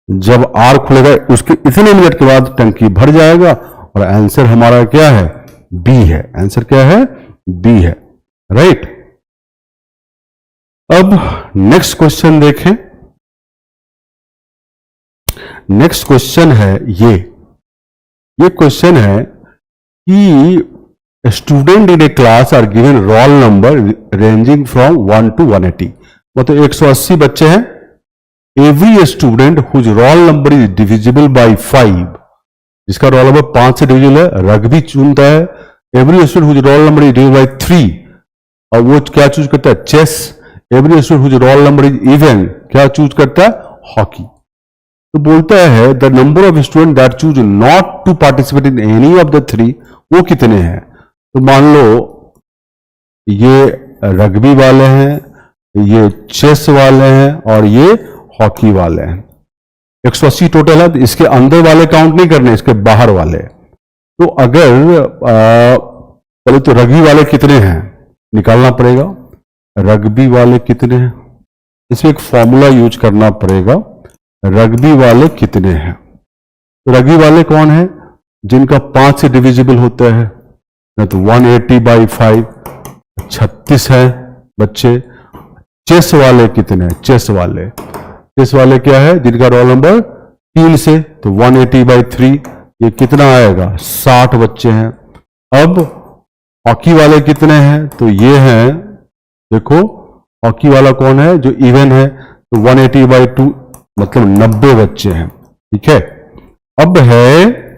A: जब आर खुलेगा, उसके इतने मिनट के बाद टंकी भर जाएगा, और आंसर हमारा क्या है, बी है। आंसर क्या है, बी है, राइट। अब नेक्स्ट क्वेश्चन देखें। नेक्स्ट क्वेश्चन है ये क्वेश्चन है कि student in a class are given roll number ranging from 1 to 180, मतलब 180 बच्चे हैं। Every student whose roll number is divisible by 5, जिसका रोल नंबर 5 से डिविजिबल है, रग्बी चुनता है। Every student whose roll number is divisible by 3, और वो क्या चूज करता है, chess. Every student whose roll number is even, क्या चूज करता है, हॉकी। तो बोलता है the number of student that choose not to participate in any of the 3, वो कितने हैं। तो मान लो ये रग्बी वाले हैं, ये चेस वाले हैं, और ये हॉकी वाले हैं। 180 टोटल है, तो इसके अंदर वाले काउंट नहीं करने, इसके बाहर वाले। तो अगर पहले तो रग्बी वाले कितने हैं निकालना पड़ेगा, रग्बी वाले कितने हैं, इसमें एक फॉर्मूला यूज करना पड़ेगा। रग्बी वाले कितने हैं, तो रग्बी वाले कौन है, जिनका 5 से डिविजिबल होता है, तो 180/5, 36 है बच्चे। चेस वाले कितने हैं, चेस वाले क्या है, जिनका रोल नंबर 3 से, तो 180/3, ये कितना आएगा, 60 बच्चे हैं। अब हॉकी वाले कितने हैं, तो ये हैं, देखो हॉकी वाला कौन है, जो इवन है, तो 180/2, मतलब 90 बच्चे हैं, ठीक है। अब है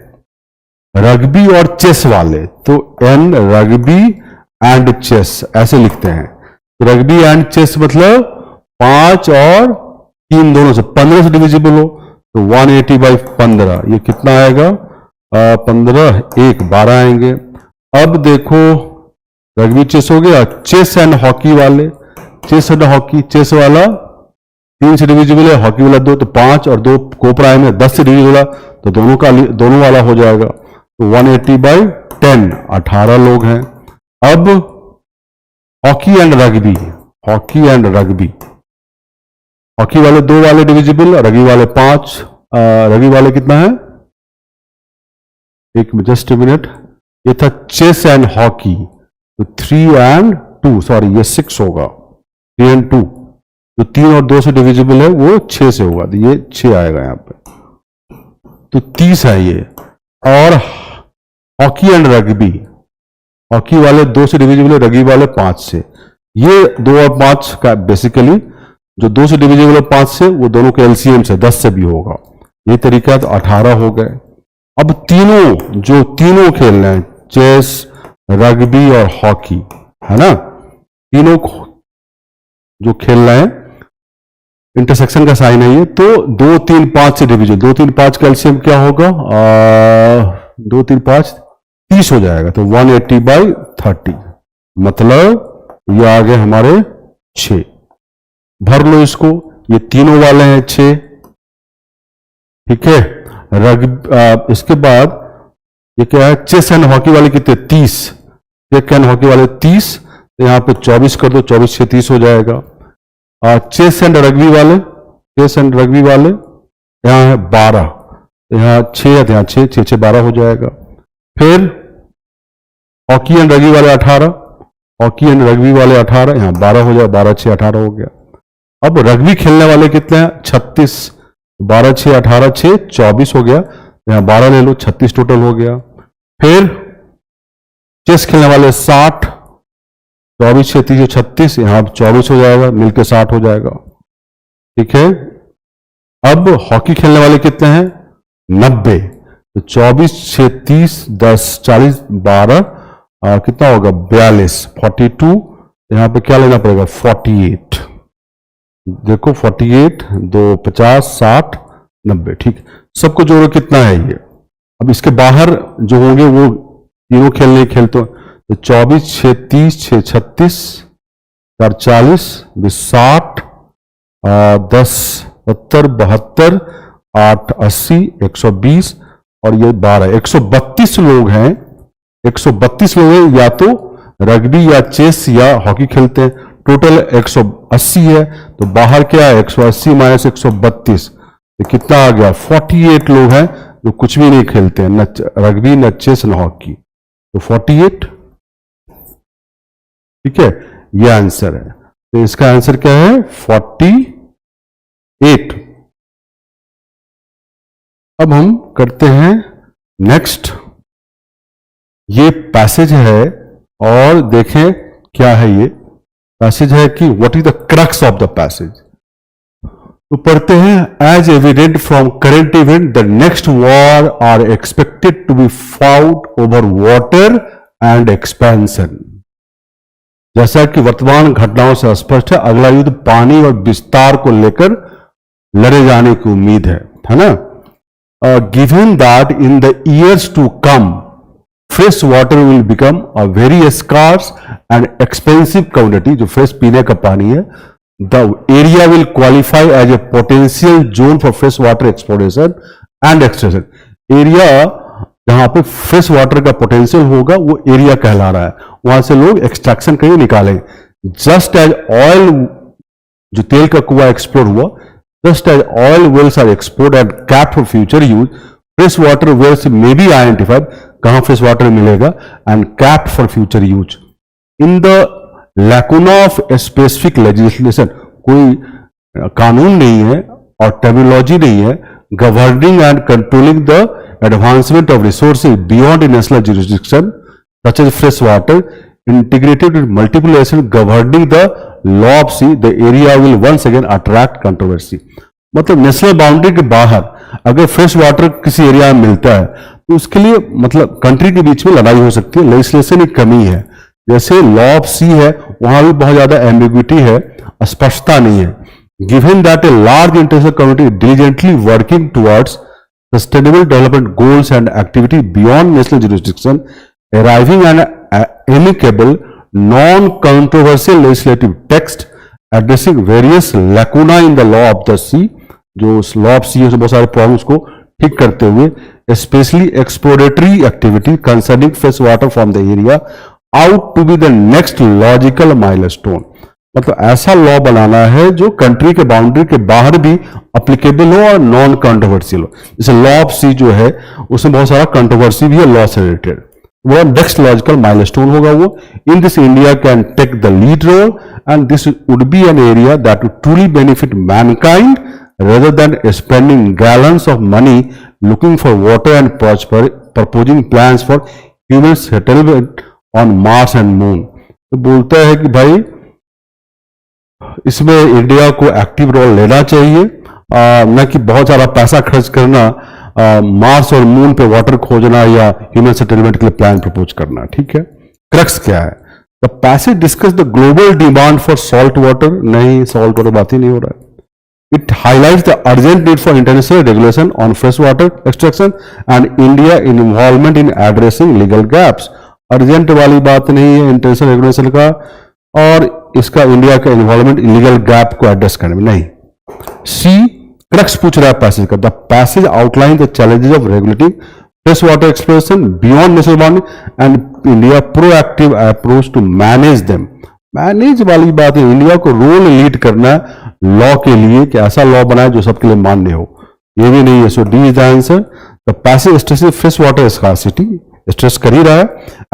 A: रग्बी और चेस वाले, तो एन रग्बी एंड चेस ऐसे लिखते हैं। तो रग्बी एंड चेस मतलब 5 और 3 दोनों से 15 से डिविजिबल हो, तो 180/15, ये कितना आएगा, 15 1 12 आएंगे। अब देखो रग्बी चेस हो गया, चेस एंड हॉकी वाले, चेस एंड हॉकी, चेस वाला 3 से डिविजिबल है, हॉकी वाला 2, तो 5 और 2 कोप्राइम है, 10 से डिविजिबल है, तो दोनों वाला हो जाएगा। तो 180/10, 18 लोग हैं। अब हॉकी एंड रग्बी, हॉकी वाले 2 वाले डिविजिबल, रग्बी वाले 5, रग्बी वाले कितना है, एक जस्ट मिनट, ये था चेस एंड हॉकी, तो 3 and 2, सॉरी ये 6 होगा, 3 and 2, जो 3 और 2 से डिविजिबल है वो 6 से होगा, तो ये 6 आएगा यहां पे, तो 30 है ये। और हॉकी एंड रग्बी, हॉकी वाले 2 से डिविजिबल है, रग्बी वाले 5 से। ये 2 और 5 का बेसिकली जो 2 से डिविजिबल है 5 से, वो दोनों के एलसीएम से 10 से भी होगा। ये तरीका, तो 18 हो गए। अब तीनों खेल रहे हैं, चेस, रग्बी और हॉकी, है ना, तीनों जो खेल रहे हैं, इंटरसेक्शन का साइन है ये, तो 2 3 5 से डिविजन, 2 3 5 का एलसीएम क्या होगा, 2 3 5 30 हो जाएगा, तो 180/30, मतलब ये आ गए हमारे 6। भर लो इसको, ये तीनों वाले हैं 6, ठीक है। इसके बाद ये क्या है, चेस एंड हॉकी वाले कितने, 30, चेस एंड हॉकी वाले 30, तो यहां पे 24 कर दो, 24 से 30 हो जाएगा। चेस एंड रग्बी वाले, यहां है 12, यहां 6 है, यहां 6 6 6 12 हो जाएगा। फिर हॉकी एंड रग्बी वाले 18, यहां 12 हो जाएगा, 12 6 18 हो गया। अब रग्बी खेलने वाले कितने हैं, 36, 12 6 18 6 24 हो गया, यहां 12 ले लो, 36 टोटल हो गया। फिर चेस खेलने वाले 60, 24 6 30 36, यहां 24 हो जाएगा, मिलकर 60 हो जाएगा। ठीक है। अब हॉकी खेलने वाले कितने हैं? 90। तो 24 6 30 10 40 12 कितना होगा? 42 42। यहां पे क्या लेना पड़ेगा? 48। देखो 48 2 50 60 90। ठीक, सबको जोड़ो कितना है ये? अब इसके बाहर जो होंगे वो तीनों खेलने खेलते हो, तो 24 6 30 6 36 4 40 60 10 70 72 8 80 120 और ये 12 132 लोग हैं। 132 लोग हैं, या तो रग्बी या चेस या हॉकी खेलते हैं। टोटल 180 है, तो बाहर क्या है? 180 माइनस 132, तो कितना आ गया? 48 लोग हैं जो कुछ भी नहीं खेलते हैं, न रग्बी न चेस न हॉकी, तो 48। ठीक है, ये आंसर है। तो इसका आंसर क्या है? 48। अब हम करते हैं नेक्स्ट। ये पैसेज है और देखें क्या है ये पैसेज है कि what is the crux of the passage. तो पढ़ते हैं, as evident from current event the next war are expected to be fought over water and expansion. जैसा कि वर्तमान घटनाओं से स्पष्ट है, अगला युद्ध पानी और विस्तार को लेकर लड़े जाने की उम्मीद है ना। Given that in the years to come fresh water will become a very scarce and expensive commodity, जो फ्रेश पीने का पानी है। The area will qualify as a potential zone for fresh water exploration and extraction. Area जहां पे fresh water का potential होगा वो एरिया कहला रहा है, वहां से लोग एक्सट्रैक्शन कहीं निकालें। जस्ट एज ऑयल, जो तेल का कुआं एक्सप्लोर हुआ, just as oil wells are explored and capped for future use, fresh water wells में बी आइडेंटिफाइड, कहां फ्रेश वाटर मिलेगा, and capped for future use. In the lacuna of specific legislation, कोई कानून नहीं है और टर्मिनोलॉजी नहीं है governing and controlling the advancement of resources beyond national jurisdiction, such as fresh water, integrated with multiple nations governing the law of sea, the area will once again attract controversy. मतलब national boundary के बाहर अगर fresh water किसी area में मिलता है तो उसके लिए मतलब कंट्री के बीच में लड़ाई हो सकती है, लेजिस्लेशन की कमी है। जैसे लॉ ऑफ सी है, वहां भी बहुत ज्यादा एम्बिग्विटी है, स्पष्टता नहीं है। Given that a large international community diligently working towards sustainable development goals and activity beyond national jurisdiction, arriving at an amicable, non-controversial legislative text addressing various lacuna in the law of the sea, जो law of sea है बहुत सारे problems को ठीक करते हुए, especially exploratory activity concerning fresh water from the area, out to be the next logical milestone. मतलब ऐसा लॉ बनाना है जो कंट्री के बाउंड्री के बाहर भी अप्लीकेबल हो और नॉन कंट्रोवर्शियल हो। जैसे लॉ ऑफ सी जो है उसमें बहुत सारा कंट्रोवर्सी भी है लॉ से रिलेटेड, वो नेक्स्ट लॉजिकल माइलस्टोन होगा वो। In this India can take the lead role and this would be an area that would truly benefit mankind rather than spending gallons of money looking for water and proposing plans for human settlement on Mars and Moon। तो बोलता है कि भाई इसमें India को active role लेना चाहिए, न कि बहुत सारा पैसा खर्च करना मार्स और मून पे वाटर खोजना या ह्यूमन सेटलमेंट के लिए प्लान प्रपोज करना। ठीक है, क्रक्स क्या है? The passage discuss the global demand for salt water. नहीं, सॉल्ट वाटर बात ही नहीं हो रहा है। It highlights the urgent need for international regulation on freshwater extraction and India involvement in addressing legal gaps। Urgent वाली बात नहीं है इंटरनेशनल रेगुलेशन का और इसका इंडिया का इन्वॉल्वमेंट लीगल गैप को एड्रेस करने में नहीं। सी क्रक्स पूछ रहा है पैसेज का, the passage outline the challenges of regulating fresh water exploration beyond national boundary and India proactive approach to manage them. Manage वाली बात है, इंडिया को रोल लीड करना लॉ के लिए कि ऐसा लॉ बनाए जो सबके लिए मान्य हो, ये भी नहीं है। So D is the answer. The passage stresses fresh water scarcity, stress कर ही रहा है,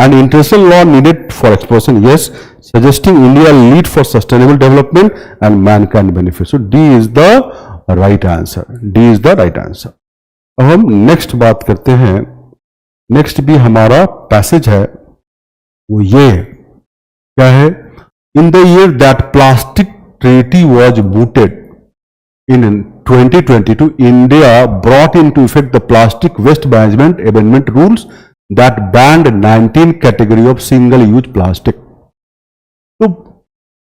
A: and international law needed for exploration, yes, suggesting India lead for sustainable development and mankind benefit. So D is the right answer, D is the right answer. अब हम next बात करते हैं। Next भी हमारा पैसेज है वो ये क्या है? In the year that plastic treaty was mooted, In 2022, India brought into effect the Plastic Waste Management Amendment Rules that banned 19 category of single-use plastic. तो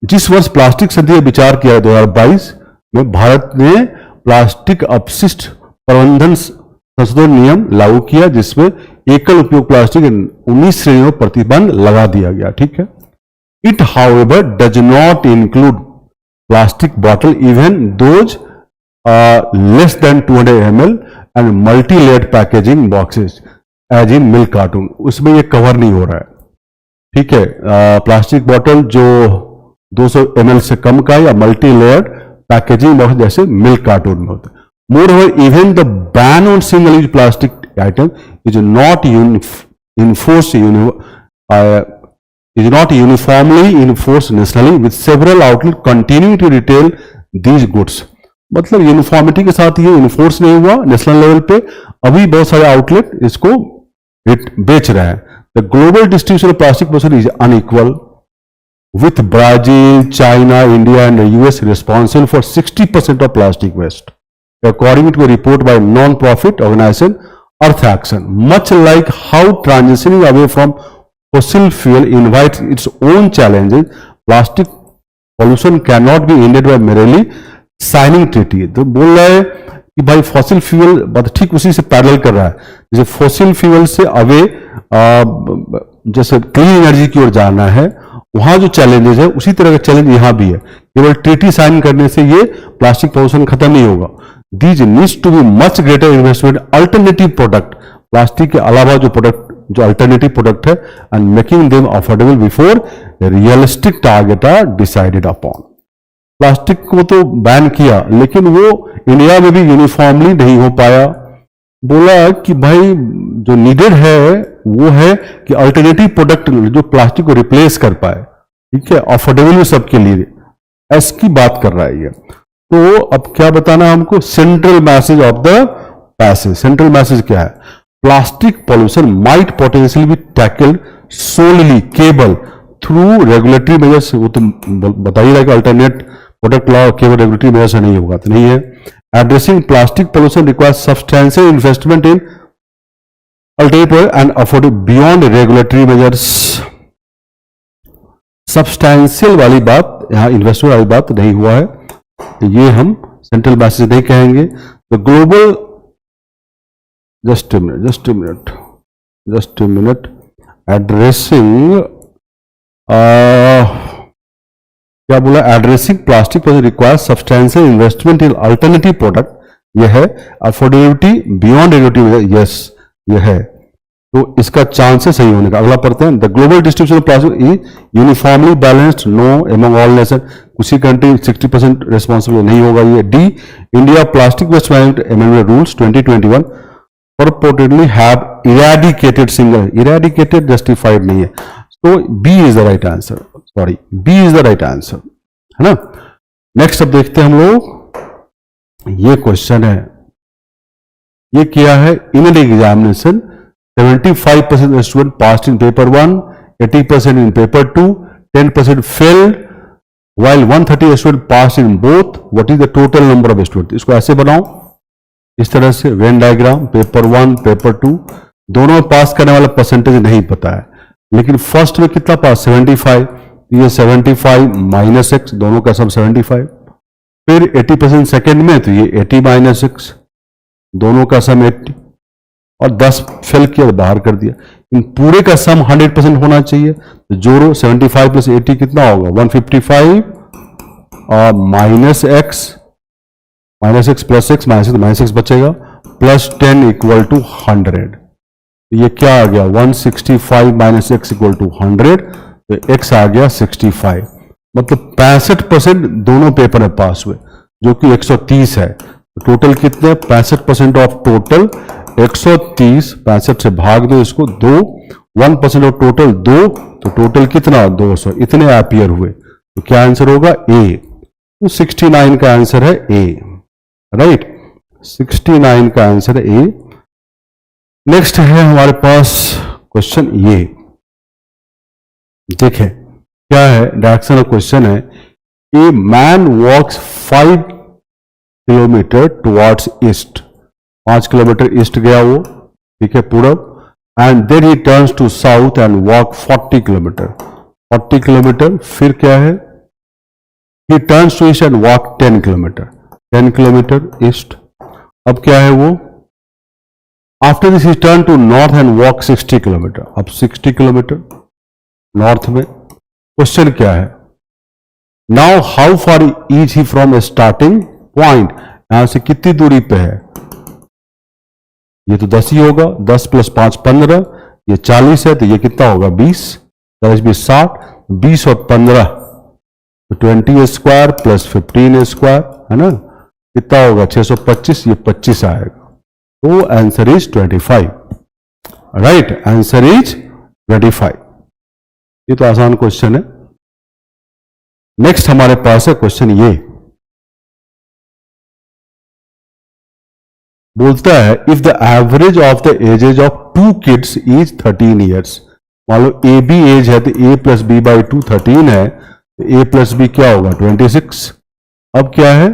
A: जिस वर्ष प्लास्टिक संधि पर विचार किया 2022 में भारत ने प्लास्टिक अपशिष्ट प्रबंधन संशोधन नियम लागू किया, जिसमें एकल उपयोग प्लास्टिक 19 श्रेणियों पर प्रतिबंध लगा दिया गया। ठीक है। It however does not include plastic bottle even those less than 200 ml and multi layered packaging boxes as in milk carton. उसमें ये कवर नहीं हो रहा है। ठीक है। प्लास्टिक बॉटल जो 200 ml से कम का या मल्टी लेयर्ड पैकेजिंग बॉक्स जैसे मिल्क कार्टून में होता है। Moreover, even the ban on single-use plastic item is not uniformly enforced nationally, with several outlets continuing to retail these goods. मतलब यूनिफॉर्मिटी के साथ ये इन्फोर्स नहीं हुआ नेशनल लेवल पे, अभी बहुत सारे आउटलेट इसको बेच रहे हैं। The global distribution of plastic pollution is unequal, with Brazil, China, India and the US responsible for 60% of plastic waste, according to a report by non-profit organization Earth Action. Much like how transitioning away from fossil fuel invites its own challenges, plastic pollution cannot be ended by merely signing treaty. तो बोल रहा है कि भाई fossil fuel बात ठीक उसी से पैरेलल कर रहा है, जैसे फॉसिल फ्यूल से अवे जैसे क्लीन एनर्जी की ओर जाना है, वहां जो चैलेंजेस है उसी तरह का चैलेंज यहां भी है। केवल ट्रीटी साइन करने से ये प्लास्टिक पोल्यूशन खत्म नहीं होगा। These needs to be much greater investment alternative product, plastic के अलावा जो प्रोडक्ट जो अल्टरनेटिव प्रोडक्ट है, and making them affordable before realistic target are decided upon. Plastic को तो बैन किया, लेकिन वो इंडिया में भी यूनिफॉर्मली नहीं हो पाया। बोला कि भाई जो नीडेड है वो है कि अल्टरनेटिव प्रोडक्ट जो प्लास्टिक को रिप्लेस कर पाए। ठीक है। अफोर्डेबल भी सबके लिए, इसकी बात कर रहा है ये। तो अब क्या बताना है हमको, central message of the passage. Central message क्या है, plastic pollution might potentially B tackled solely cable through regulatory measures. वो तो बताइए रहा कि अल्टरनेट प्रोडक्ट लॉ केवल रेगुलेटरी मेजर से नहीं होगा, तो नहीं है। Addressing plastic pollution requires substantial investment in alternative and affordable beyond regulatory measures. Substantial वाली बात यहां इन्वेस्टमेंट वाली बात नहीं हुआ है, ये हम सेंट्रल मैसेज नहीं कहेंगे। तो global just a minute addressing क्या बोला, addressing plastic pollution requires substantial investment इन अल्टरनेटिव प्रोडक्ट, यह है। अफोर्डेबिलिटी बियॉन्ड रेगुलेटरी, यस ये है। तो इसका चांस है सही होने का। अगला पढ़ते हैं, the global distribution of plastic is uniformly balanced, no among all nation. उसी कंट्री 60% रेस्पॉन्सिबल नहीं होगा ये। D, India plastic waste management amendment rules 2021 purportedly have eradicated single, eradicated justified नहीं है, तो B is the right answer, sorry B is the right answer, है ना। Next अब देखते हैं हम लोग, ये क्वेश्चन है, ये क्या है, in an examination 75% student passed in paper 1, 80% in paper 2, 10% failed, while 130 student passed in both, what is the total number of student. इसको ऐसे बनाओ, इस तरह से वेन डायग्राम, पेपर 1 पेपर 2 दोनों में पास करने वाला परसेंटेज नहीं पता है, लेकिन फर्स्ट में कितना पास 75, ये 75 माइनस एक्स, दोनों का सम 75। फिर 80% सेकेंड में, तो ये 80 माइनस एक्स, दोनों का सम 80, और 10 फेल किया तो बाहर कर दिया। इन पूरे का सम 100% होना चाहिए, तो जोड़ो 75 प्लस 80 कितना होगा 155, और minus x plus x minus x बचेगा, प्लस 10 इक्वल टू 100। ये क्या आ गया 165 माइनस एक्स इक्वल टू 100, तो एक्स आ गया 65, मतलब 65% दोनों पेपर में पास हुए, जो कि 130 है। तो टोटल कितने 65% ऑफ टोटल 130, 65 से भाग दो इसको 2, 1% ऑफ टोटल 2, तो टोटल कितना 200, इतने एपियर हुए, तो क्या आंसर होगा ए। तो 69 का आंसर है ए, राइट 69 का आंसर है ए। नेक्स्ट है हमारे पास क्वेश्चन, ये देखें क्या है, डायरेक्शन ऑफ क्वेश्चन है, a man walks 5 kilometre towards east, 5 kilometre east गया वो, ठीक है, पूरब, and then he turns to south and walk 40 kilometre, 40 kilometre, फिर क्या है, he turns to east and walk 10 kilometre, 10 kilometre east. अब क्या है वो, after this he turn to north and walk 60 kilometre, अब 60 किलोमीटर नॉर्थ में। क्वेश्चन क्या है, now how far is he from A starting point, यहां से कितनी दूरी पे है, ये तो 10 ही होगा, 10 प्लस 5 15, ये 40 है, तो ये कितना होगा 20, 10 20 60, 20 और 15 तो 20 स्क्वायर प्लस 15 स्क्वायर, है ना, कितना होगा 625, ये 25 आएगा, तो answer is 25, right, answer is 25। ये तो आसान क्वेश्चन है। नेक्स्ट हमारे पास है क्वेश्चन, ये बोलता है if the average of the edges of 2 kids is 13 years, मान लो ए बी एज है तो ए प्लस बी बाई 2 13 है, तो ए प्लस बी क्या होगा 26। अब क्या है,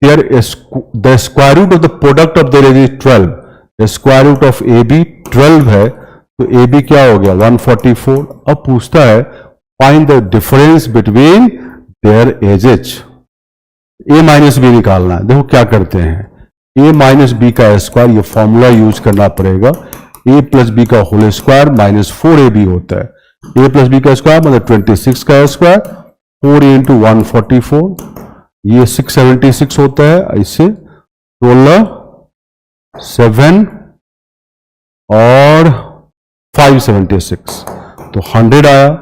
A: the square root of the product of their age is 12, the square root of a b 12 है, तो ए बी क्या हो गया 144। अब पूछता है find the difference between their ages, a minus b निकालना है। देखो क्या करते हैं, ए माइनस बी का स्क्वायर, ये फॉर्मूला यूज करना पड़ेगा, ए प्लस बी का होल स्क्वायर माइनस 4ab होता है, ए प्लस बी का स्क्वायर मतलब 26 का स्क्वायर, 4 इंटू 144, ये 676 होता है, इससे 16 7 और 576, तो 100 आया।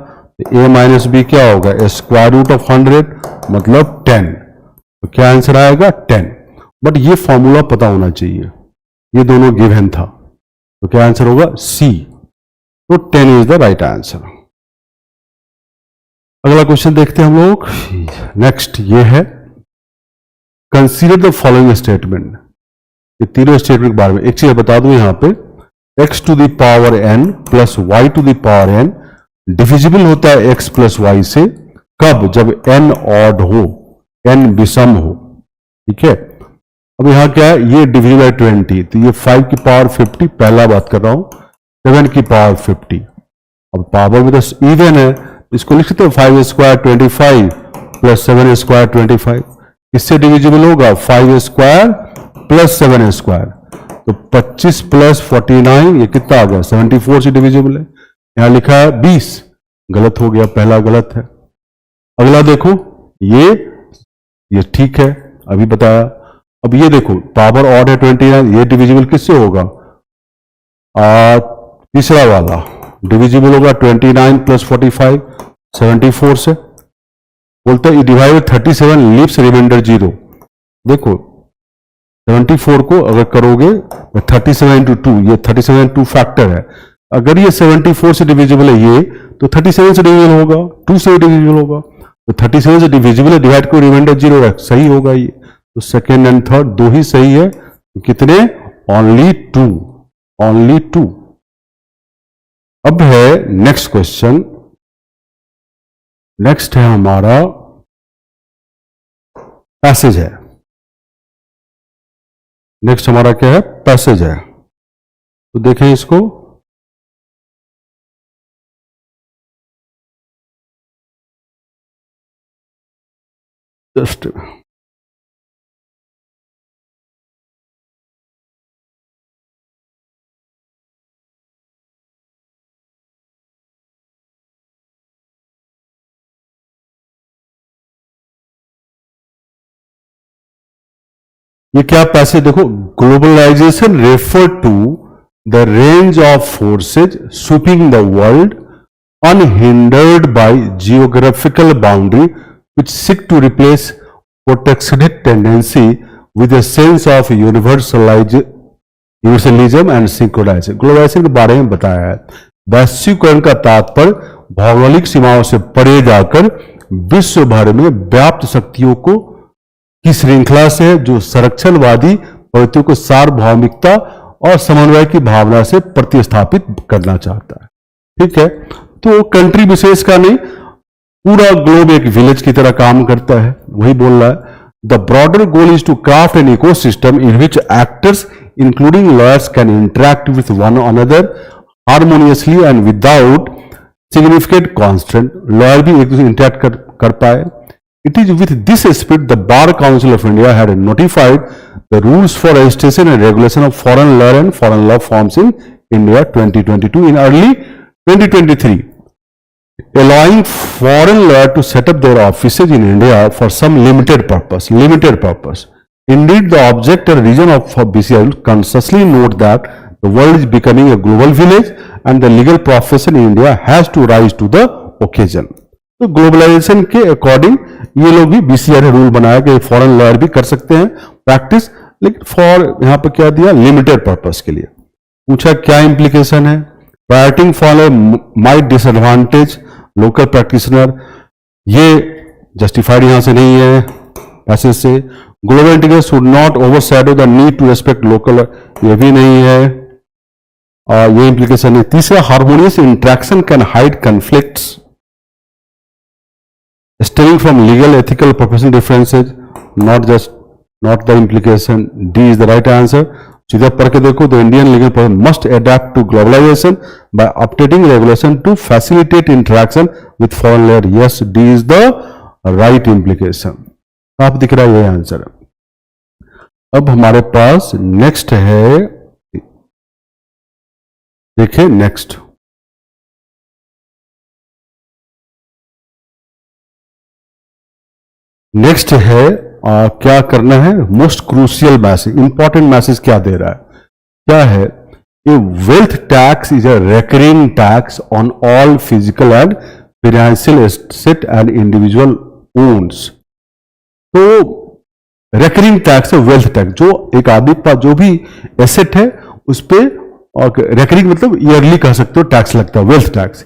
A: ए माइनस बी क्या होगा, स्क्वायर रूट ऑफ 100 मतलब 10, तो क्या आंसर आएगा 10। बट ये फॉर्मूला पता होना चाहिए, ये दोनों गिवन था, तो क्या आंसर होगा सी, तो 10 इज द राइट आंसर। अगला क्वेश्चन देखते हैं हम लोग, नेक्स्ट ये है, कंसीडर द फॉलोइंग स्टेटमेंट, ये तीनों स्टेटमेंट के बारे में एक चीज बता दूं, यहां पे x to the power n plus y to the power n divisible होता है x प्लस वाई से, कब, जब n ऑड हो, n विषम हो, ठीक है। अब यहां क्या है, ये डिविजन बाय 20, तो ये 5 की पावर 50, पहला बात कर रहा हूं, 7 की पावर 50, अब पावर में तो इवन है, इसको लिख सकते हैं 5 स्क्वायर 25 प्लस 7 स्क्वायर 25, इससे डिविजिबल होगा 5 स्क्वायर प्लस 7 स्क्वायर, तो 25 प्लस 49, ये कितना आ गया 74 से डिविजिबल है। यहां लिखा है 20, गलत हो गया, पहला गलत है। अगला देखो, ये ठीक है, अभी बताया। अब ये देखो पावर ऑड है 29, ये डिविजिबल किससे होगा, तीसरा वाला डिविजिबल होगा 29 प्लस 45 74 से। बोलते हैं डिवाइड 37 लीव्स रिमाइंडर 0, देखो 74 को अगर करोगे 37 इंटू 2, ये 37 2 फैक्टर है, अगर ये 74 से डिविजिबल है ये, तो 37 से डिविजिबल होगा, 2 से डिविजिबल होगा, तो 37 से डिविजिबल है, डिवाइड को रिमाइंडर 0 है, सही होगा ये, तो सेकेंड एंड थर्ड दो ही सही है, तो कितने, ओनली 2, ओनली 2। अब है नेक्स्ट क्वेश्चन, नेक्स्ट है हमारा पैसेज है, नेक्स्ट हमारा क्या है, पैसेज है, तो देखें इसको, जस्ट ये क्या पैसेज देखो, globalisation refer to the range of forces sweeping the world unhindered by geographical boundary which seek to replace protectionist tendency with a sense of universalism and synchronization। Globalisation के बारे में बताया है, वैश्वीकरण का तात्पर्य भौगोलिक सीमाओं से परे जाकर विश्व भर में व्याप्त शक्तियों को की श्रृंखला से, जो संरक्षणवादी प्रवृत्तियों को सार्वभौमिकता और समन्वय की भावना से प्रतिस्थापित करना चाहता है, ठीक है। तो कंट्री विशेष का नहीं, पूरा ग्लोब एक विलेज की तरह काम करता है, वही बोल रहा है। The broader goal is to craft an ecosystem in which actors, including lawyers, can interact with one another harmoniously and without significant constraint. Lawyer भी एक दूसरे interact कर पाए. It is with this spirit the Bar Council of India had notified the rules for registration and regulation of foreign law and foreign law firms in India 2022 in early 2023, allowing foreign lawyers to set up their offices in India for some limited purpose. Indeed, the object and reason of BCI will consciously note that the world is becoming a global village and the legal profession in India has to rise to the occasion. तो globalisation के according ये लोग भी BCI ने rule बनाया कि foreign lawyer भी कर सकते हैं प्रैक्टिस, लेकिन फॉर यहां पर क्या दिया, लिमिटेड पर्पस के लिए. पूछा क्या इंप्लीकेशन है. Writing for might disadvantage local practitioner, ये जस्टिफाइड यहां से नहीं है पैसेज से. Global integration should not overshadow the need to respect local, ये भी नहीं है. ये इंप्लीकेशन है. तीसरा, harmonious interaction can hide conflicts stemming from legal, ethical, professional differences, not the implication. D is the right answer. सीधा पढ़ के देखो. The Indian legal profession must adapt to globalization by updating regulation to facilitate interaction with foreign layer. Yes, D is the right implication. आप दिख रहा है ये answer. अब हमारे पास नेक्स्ट है, देखिए नेक्स्ट है क्या करना है. Most crucial message, important message क्या दे रहा है, क्या है. A wealth tax is a recurring tax on all physical and financial asset and individual owns. तो रेकरिंग टैक्स है वेल्थ टैक्स, जो एक आदमी का जो भी एसेट है उस पर रेकरिंग मतलब ईयरली कह सकते हो टैक्स लगता है, wealth tax.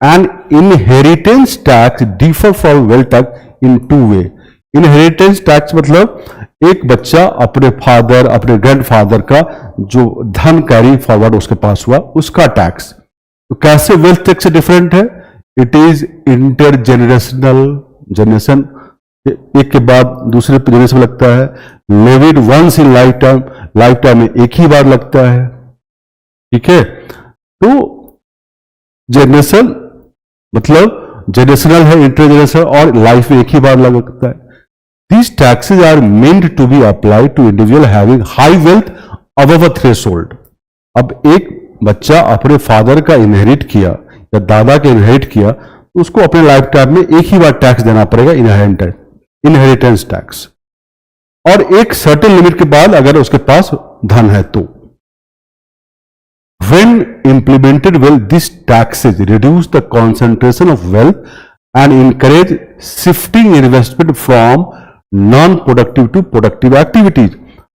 A: And inheritance tax differ from wealth tax in two way. Inheritance tax मतलब एक बच्चा अपने फादर अपने ग्रैंडफादर का जो धन कैरी फॉरवर्ड उसके पास हुआ उसका टैक्स. तो कैसे वेल्थ टैक्स से डिफरेंट है. इट इज इंटरजेनरेशनल, जनरेशन एक के बाद दूसरे जनरेशन में लगता है. Levied once in life time में एक ही बार लगता है. ठीक है. तो जनरेशन मतलब जनरेशनल है, इंटरजेनरेशनल, और लाइफ में एक ही बार लगता है. These taxes are meant to be applied to individual having high wealth above a threshold. अब एक बच्चा अपने फादर का इनहेरिट किया या दादा का इनहेरिट किया तो उसको अपने लाइफ टाइम में एक ही बार टैक्स देना पड़ेगा, इनहेरिटेंस टैक्स, और एक सर्टेन लिमिट के बाद अगर उसके पास धन है तो. When implemented well, these taxes reduce the concentration of wealth and encourage shifting investment from non productive to productive activities.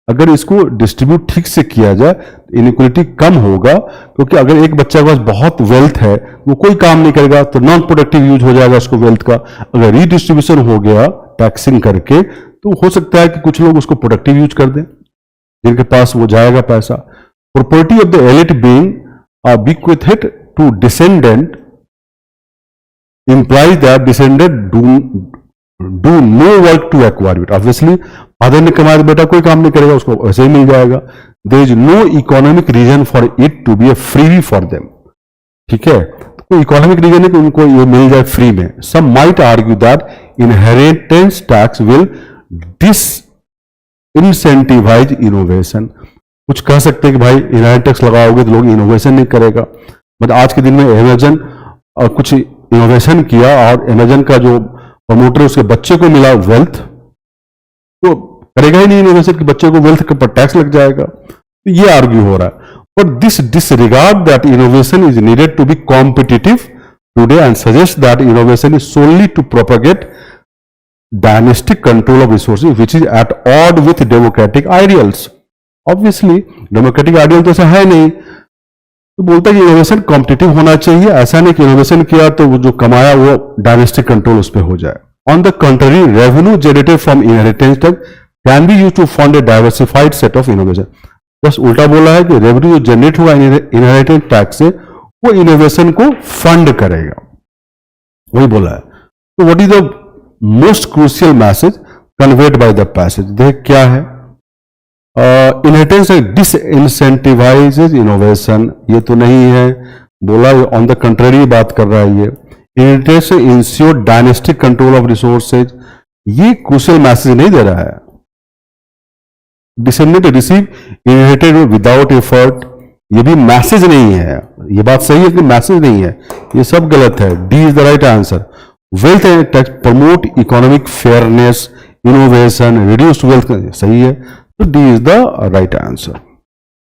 A: अगर इसको डिस्ट्रीब्यूट ठीक से किया जाए तो इनइक्वालिटी कम होगा, क्योंकि अगर एक बच्चा के पास बहुत वेल्थ है वो कोई काम नहीं करेगा तो नॉन प्रोडक्टिव यूज हो जाएगा उसको वेल्थ का. अगर रीडिस्ट्रीब्यूशन हो गया टैक्सिंग करके तो हो सकता है कि कुछ लोग उसको प्रोडक्टिव यूज कर दें जिनके पास वो जाएगा पैसा. Property of the elite being bequeathed to descendant implies that descendant do no work to acquire it. Obviously, father ने कमाया तो बेटा कोई काम नहीं करेगा, उसको वैसे ही मिल जाएगा. There is no economic reason for it to be a freebie for them. ठीक है, तो इकोनॉमिक रीजन है कि उनको ये मिल जाए फ्री में. Some might argue that inheritance tax will disincentivize innovation. कुछ कह सकते हैं कि भाई इनहेरिटेंस टैक्स लगाओगे तो लोग इनोवेशन नहीं करेगा. मतलब आज के दिन में अमेजन और कुछ इनोवेशन किया और अमेजन का जो प्रमोटर उसके बच्चे को मिला वेल्थ, तो करेगा ही नहीं इनोवेशन कि बच्चे को वेल्थ के ऊपर टैक्स लग जाएगा. तो ये आर्ग्यू हो रहा है. But this disregard that innovation is needed to be competitive today and suggest that innovation is solely to propagate dynastic control of resources which is at odd with democratic ideals. Obviously democratic ideal तो ऐसा है नहीं, तो बोलता है कि innovation competitive होना चाहिए. ऐसा नहीं कि इनोवेशन किया तो वो जो कमाया वो डायनेस्टिक कंट्रोल उस पर हो जाए. On the country, revenue generated from inheritance tax can be used to fund a diversified set of innovation. बस उल्टा बोला है कि रेवेन्यू जो जनरेट हुआ इनहेरिटेंस टैक्स से वो इनोवेशन को फंड करेगा, वही बोला है. तो what is the most crucial message. Conveyed by the passage. देख क्या है, इनहेरिटेंस डिसइंसेंटिवाइजेज इनोवेशन, ये तो नहीं है, बोला ऑन द कंट्ररी बात कर रहा है ये। Inheritance ensure dynastic control of resources, ये क्रूशियल मैसेज नहीं दे रहा है। Descendant receive inherited without effort, ये भी मैसेज नहीं है। ये बात सही है कि मैसेज नहीं है, ये सब गलत है। D is the right answer. Wealth and tax promote economic fairness, innovation, reduce wealth, सही है, तो D is the right answer.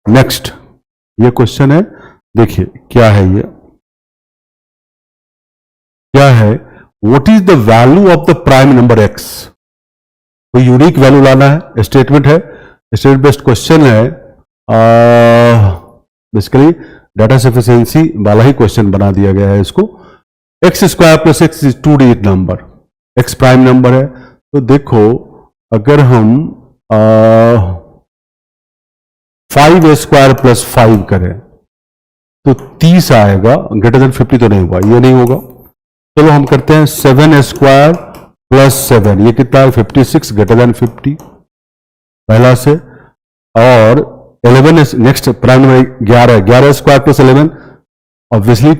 A: Next ये क्वेश्चन है, देखिए क्या है ये, क्या है, what is the value of the prime number x. कोई यूनिक वैल्यू लाना है, स्टेटमेंट है, स्टेटमेंट बेस्ड क्वेश्चन है, बेसिकली डाटा सफिशिएंसी वाला ही क्वेश्चन बना दिया गया है इसको। X square plus x is 2 digit number, ex prime number है, तो देखो अगर हम 5 स्क्वायर प्लस 5 करें तो 30 आएगा, ग्रेटर देन 50 तो नहीं होगा, ये नहीं होगा। चलो हम करते हैं 7 स्क्वायर प्लस 7, ये कितना है 56, ग्रेटर देन 50 पहला से। और 11 next prime number 11, 11 square plus 11 obviously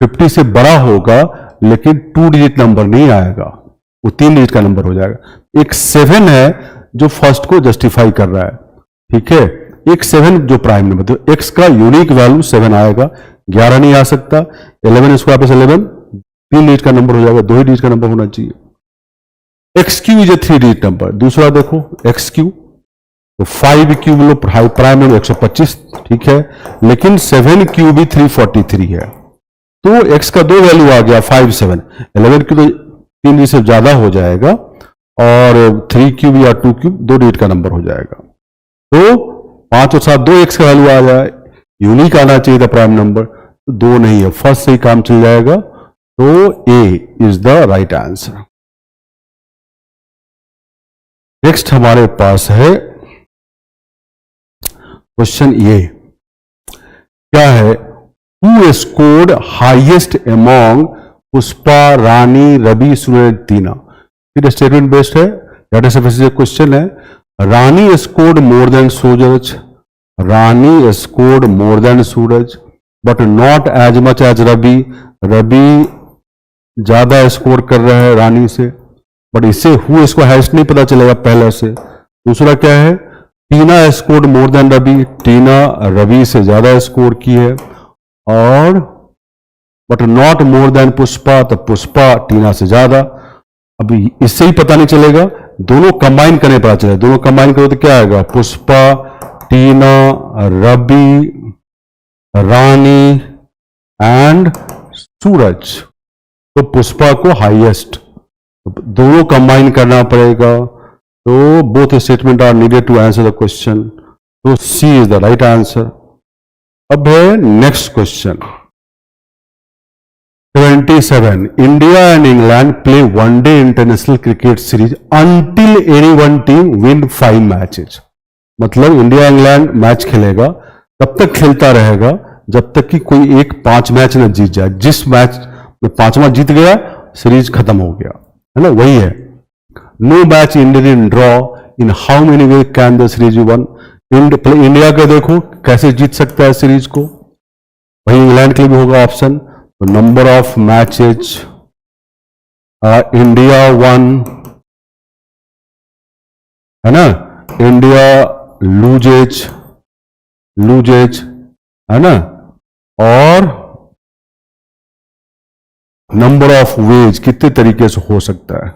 A: 50 से बड़ा होगा, लेकिन 2 डिजिट नंबर नहीं आएगा, वो 3 डिजिट का नंबर हो जाएगा। एक 7 है जो फर्स्ट को जस्टिफाई कर रहा है, ठीक है, एक 7 जो प्राइम नंबर, तो एक्स का यूनिक वैल्यू 7 आएगा, 11 नहीं आ सकता। 11 स्क्वायर प्लस 11 3 डिजिट का नंबर हो जाएगा, 2 ही डिजिट का नंबर होना चाहिए। X Q is a 3 digit number. दूसरा देखो एक्स क्यू, तो 5 क्यूब लो, प्राइम नंबर 125, ठीक है, लेकिन 7 क्यूब भी 343 है, तो x का 2 वैल्यू आ गया 5 7, 11 क्यूब तो 3 डिजिट से ज्यादा हो जाएगा, और 3 क्यूब या 2 क्यूब 2 डिजिट का नंबर हो जाएगा। तो 5 और 7 2 x का वैल्यू आ जाए, यूनिक आना चाहिए था प्राइम नंबर, तो 2 नहीं है, फर्स्ट से ही काम चल जाएगा, तो A is the right answer. Next हमारे पास है क्वेश्चन, ये क्या है, who scored highest among Pushpa, Rani, Ravi, Suraj, Tina. फिर स्टेटमेंट बेस्ड है, डाटा सफिशिएंसी क्वेश्चन है। Rani scored more than Suraj, Rani scored more than Suraj, but not as much as Ravi, Ravi ज्यादा स्कोर कर रहा है रानी से, बट इससे हु इसको हाईएस्ट नहीं पता चलेगा पहले से। दूसरा क्या है, टीना स्कोर्ड मोर देन रवि, टीना रवि से ज्यादा स्कोर की है, और but not more than Pushpa, तो पुष्पा टीना से ज्यादा। अभी इससे ही पता नहीं चलेगा, दोनों कंबाइन करने पता चलेगा, दोनों कंबाइन करो तो क्या आएगा, पुष्पा, टीना, रवि, रानी एंड सूरज, तो पुष्पा को हाईएस्ट, दोनों कंबाइन करना पड़ेगा, तो both statement are needed to answer the question, तो C is the right answer. अब है next question 27, India and England play one day international cricket series until any one team win 5 matches. मतलब India England match खेलेगा, तब तक खेलता रहेगा जब तक कि कोई एक 5 मैच न जीत जाए, जिस मैच में 5वां जीत गया सीरीज खत्म हो गया, है ना, वही है। No match Indian draw in how many way can the series won. India का देखो कैसे जीत सकता है सीरीज को, वही इंग्लैंड के लिए भी होगा option. Number of matches India one, है ना, इंडिया लूजेज है ना, और नंबर ऑफ वेज कितने तरीके से हो सकता है।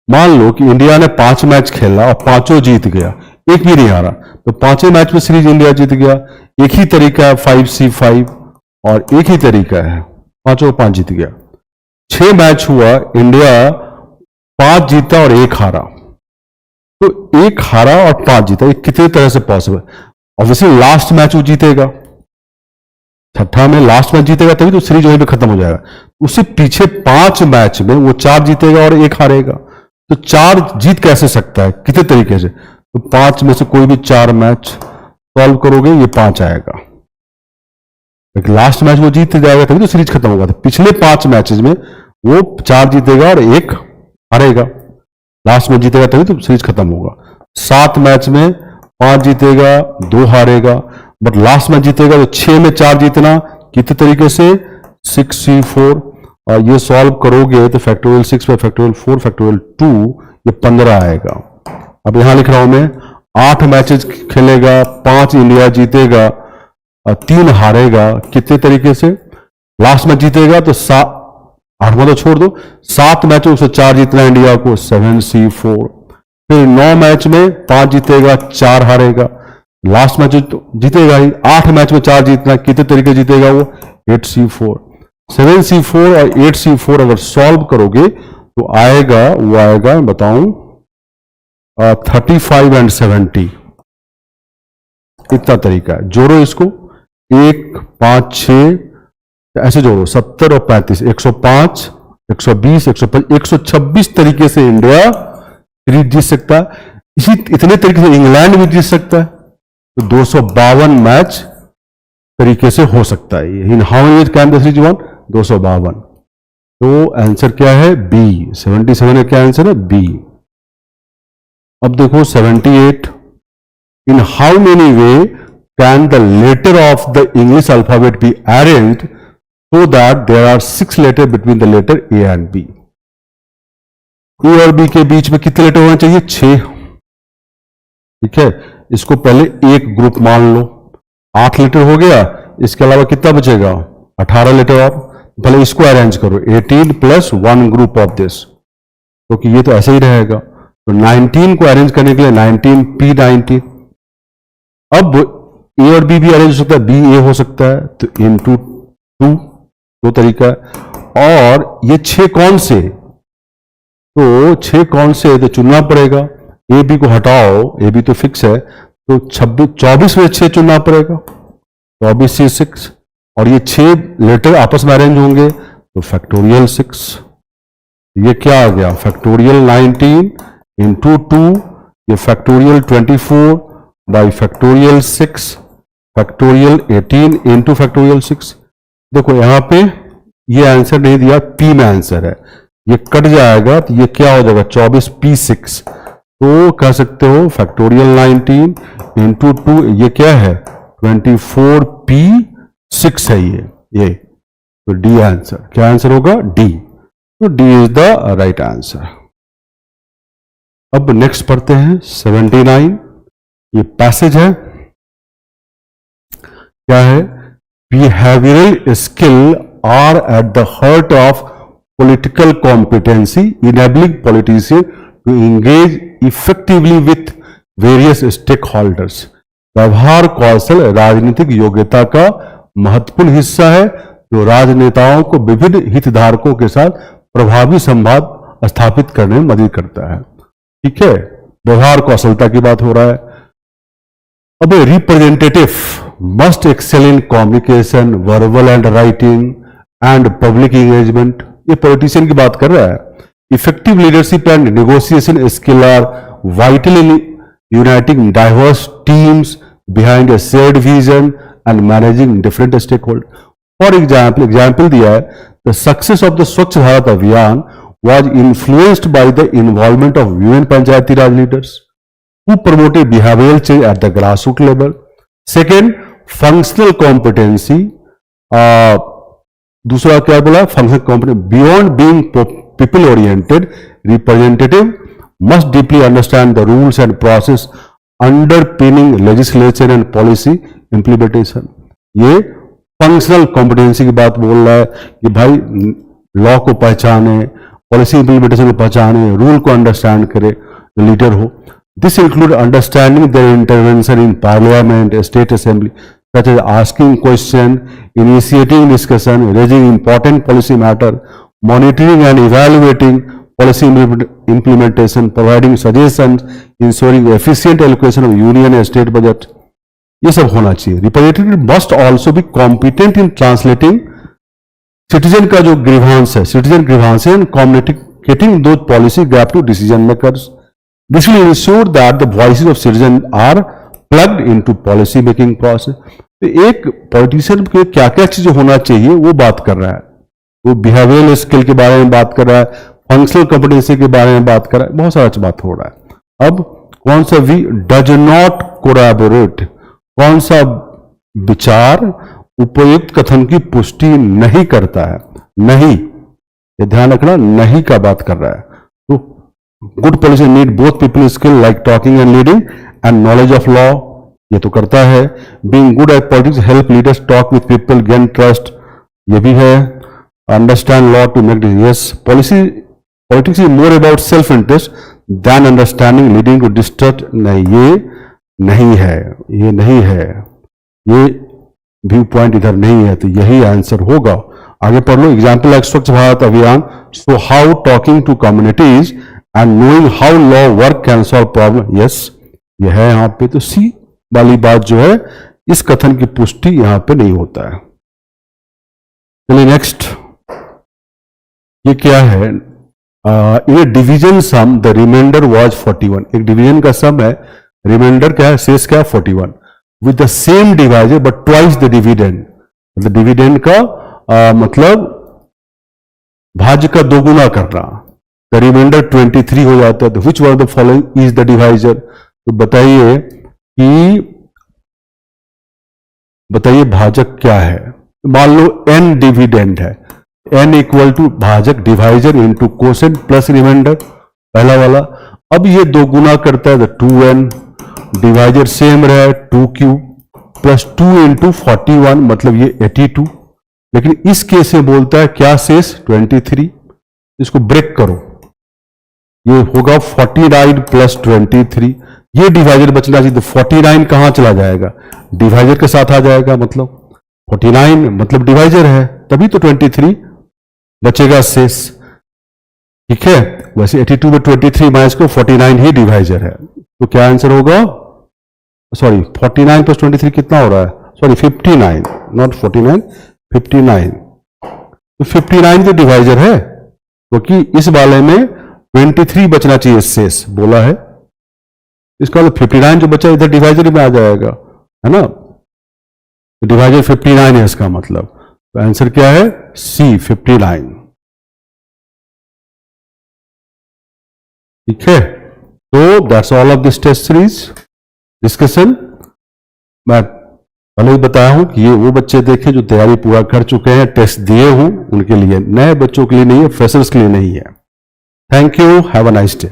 A: मान लो कि इंडिया ने 5 मैच खेला और 5 जीत गया, एक भी नहीं हारा, तो 5 मैच में सीरीज इंडिया जीत गया। एक ही तरीका है 5C5, और एक ही तरीका है 5 जीत गया। 6 मैच हुआ, इंडिया 5 जीता और 1 हारा, तो 1 हारा और 5 जीता, ये कितने तरह से पॉसिबल। ऑब्वियसली लास्ट मैच वो जीतेगा, छठा में लास्ट मैच जीतेगा, तभी तो सीरीज वहीं पे खत्म हो जाएगा। उससे पीछे 5 मैच में वो 4 जीतेगा और 1 हारेगा, तो 4 जीत कैसे सकता है, कितने तरीके से। तो 5 में से कोई भी 4 मैच सॉल्व करोगे, ये 5 आएगा। लास्ट मैच वो जीत जाएगा तभी तो सीरीज खत्म होगा, तो पिछले 5 मैचेस में वो 4 जीतेगा और 1 हारेगा, लास्ट में जीतेगा तभी तो सीरीज खत्म होगा। 7 मैच में 5 जीतेगा, 2 हारेगा, बट लास्ट में जीतेगा तो 6 में 4 जीतना। कितने तरीके से? 6C4, और ये सॉल्व करोगे तो फैक्टोरियल 6 पे फैक्टोरियल 4 फैक्टोरियल 2 ये 15 आएगा। अब यहां लिख रहा हूं मैं 8 मैचेस खेलेगा, 5 इंडिया जीतेगा, 3 हारेगा। कितने तरीके से? लास्ट में जीतेगा तो 8वां तो छोड़ दो, 7 मैचों से 4 जीतना इंडिया को, 7C4। फिर 9 मैच में 5 जीतेगा, 4 हारेगा, लास्ट मैच तो जीतेगा ही। 8 मैच में 4 जीतना, कितने तरीके जीतेगा वो? 8C4। 7C4 और 8C4 अगर सॉल्व करोगे तो आएगा, वो आएगा मैं बताऊं 35 एंड 70, इतना तरीका है। जोड़ो इसको, 1 5 6 ऐसे जोड़ो, 70 और 35, 105, 120, 125, 126 तरीके से इंडिया सीरीज जीत सकता है। इसी इतने तरीके से इंग्लैंड भी जीत सकता है, तो 252 मैच तरीके से हो सकता है। इन how many can the series one? 252। तो आंसर क्या है? बी। 77 का क्या आंसर है? बी। अब देखो 78, in how many way can the letter of the English alphabet be arranged so that there are 6 letters between the letter A and B. A और B के बीच में कितने लेटर होने चाहिए? 6। ठीक है, इसको पहले एक ग्रुप मान लो, 8 लेटर हो गया, इसके अलावा कितना बचेगा? 18 लेटर और। पहले इसको अरेंज करो, 18 प्लस 1 ग्रुप ऑफ दिस, क्योंकि ये तो ऐसे ही रहेगा। तो 19 को अरेंज करने के लिए 19 P19। अब A और B भी अरेंज हो सकता है, B A हो सकता है, तो into 2, 2 तरीका। और ये 6 कौन से? तो 6 कौन से तो चुनना पड़ेगा। ए बी को हटाओ, ए बी तो फिक्स है, तो 24 में 6 चुनना पड़ेगा, 24C6। और ये 6 लेटर आपस में अरेंज होंगे तो फैक्टोरियल 6। ये क्या आ गया? फैक्टोरियल 19 इंटू 2, ये factorial 24 by factorial 6 factorial 18 into factorial 6। देखो यहां पे ये आंसर नहीं दिया, पी में आंसर है, ये कट जाएगा तो ये क्या हो जाएगा? 24P6। तो कह सकते हो फैक्टोरियल 19 इंटू 2, ये क्या है? 24P6 है ये। तो डी आंसर, क्या आंसर होगा? डी। तो D is the right answer. अब नेक्स्ट पढ़ते हैं 79। ये पैसेज है, क्या है? Behavioral skill are at the heart of political competency, enabling politicians to engage effectively with various stakeholders. व्यवहार कौशल राजनीतिक योग्यता का महत्वपूर्ण हिस्सा है, जो राजनेताओं को विभिन्न हितधारकों के साथ प्रभावी संवाद स्थापित करने में मदद करता है। ठीक है, व्यवहार कौशलता की बात हो रहा है। अब representative must excel in communication, verbal and writing and public engagement. ये पॉलिटिशियन की बात कर रहा है। Effective leadership and negotiation skill are vital in uniting diverse teams behind a shared vision and managing different stakeholders. For example दिया है, the success of the Swachh Bharat Abhiyan was influenced by the involvement of women Panchayati Raj leaders who promoted behavioral change at the grassroots level. Second, functional competency, दूसरा क्या बोला? Functional competency beyond being people oriented, representative must deeply understand the rules and process underpinning legislation and policy implementation. ये functional competency की बात बोल रहा है कि भाई लॉ को पहचाने, पॉलिसी इंप्लीमेंटेशन को पहचाने, रूल को अंडरस्टैंड करे, लीडर हो। This include understanding their intervention in parliament, state assembly, such as asking question, initiating discussion, raising important policy matter, monitoring and evaluating policy implementation, providing suggestions, ensuring efficient allocation of union and state budget. ये सब होना चाहिए। Representative must also be competent in translating citizen का जो grievance है, citizen grievances and communicating those policy gap to decision makers. This will ensure that the voices of citizens are plugged into policy making process. तो एक politician के क्या क्या चीजें होना चाहिए वो बात कर रहा है। वो बिहेवियरल स्किल के बारे में बात कर रहा है, फंक्शनल कॉम्पिटेंसी के बारे में बात कर रहा है, बहुत सारा बात हो रहा है। अब कौन सा वी डज नॉट कोलैबोरेट, कौन सा विचार उपयुक्त कथन की पुष्टि नहीं करता है, नहीं, ये ध्यान रखना, नहीं का बात कर रहा है। तो good policy need both people skill like talking and leading and knowledge of law, ये तो करता है। Being good at politics help leaders talk with people gain trust, ये भी है। Understand law to make yes, politics is more about self interest than understanding leading to distrust, नहीं, ये नहीं है, ये नहीं है, ये व्यू पॉइंट इधर नहीं है, तो यही आंसर होगा। आगे पढ़ लो। Example like Swachh Bharat Abhiyan, so how talking to communities and knowing how law work can solve problem, yes, ये है यहाँ पे। तो सी वाली बात जो है, इस कथन की पुष्टि यहां पे नहीं होता है। चलिए नेक्स्ट, ये क्या है? In a division sum the remainder was 41, एक डिवीजन का सम है, रिमाइंडर क्या है, शेष क्या है 41, with the same divisor but twice the dividend, मतलब डिविडेंड का मतलब भाज्य का दोगुना करना। द रिमाइंडर 23 हो जाता है, तो which one of the following is the divisor? तो बताइए भाजक क्या है। मान लो n डिविडेंड है, n इक्वल टू भाजक divisor into quotient plus reminder, पहला वाला। अब ये दो गुना करता है तो 2n, डिवाइजर सेम रहे 2q प्लस 2 इंटू 41, मतलब ये 82। लेकिन इस केस में बोलता है क्या शेष 23, इसको ब्रेक करो, ये होगा 49 प्लस 23, ये डिवाइजर बचना चाहिए, तो 49 कहां चला जाएगा, डिवाइजर के साथ आ जाएगा, मतलब 49 मतलब डिवाइजर है, तभी तो 23 बचेगा शेष, ठीक है। वैसे 82 में 23 माइनस को 49 ही डिवाइजर है, तो क्या आंसर होगा, सॉरी 49 प्लस 23 कितना हो रहा है, सॉरी 59, नॉट 49, 59, तो 59 तो डिवाइजर है, क्योंकि इस वाले में 23 बचना चाहिए शेष बोला है, इसका मतलब 59 जो बचा इधर डिवाइजर में आ जाएगा, है ना, डिवाइजर 59 है इसका मतलब। तो आंसर क्या है, सी 59, ठीक है। तो that's all of this test series discussion. मैं पहले ही बताया हूं कि ये वो बच्चे देखें जो तैयारी पूरा कर चुके हैं, टेस्ट दिए हूं, उनके लिए, नए बच्चों के लिए नहीं है, फ्रेशर्स के लिए नहीं है। Thank you, have a nice day.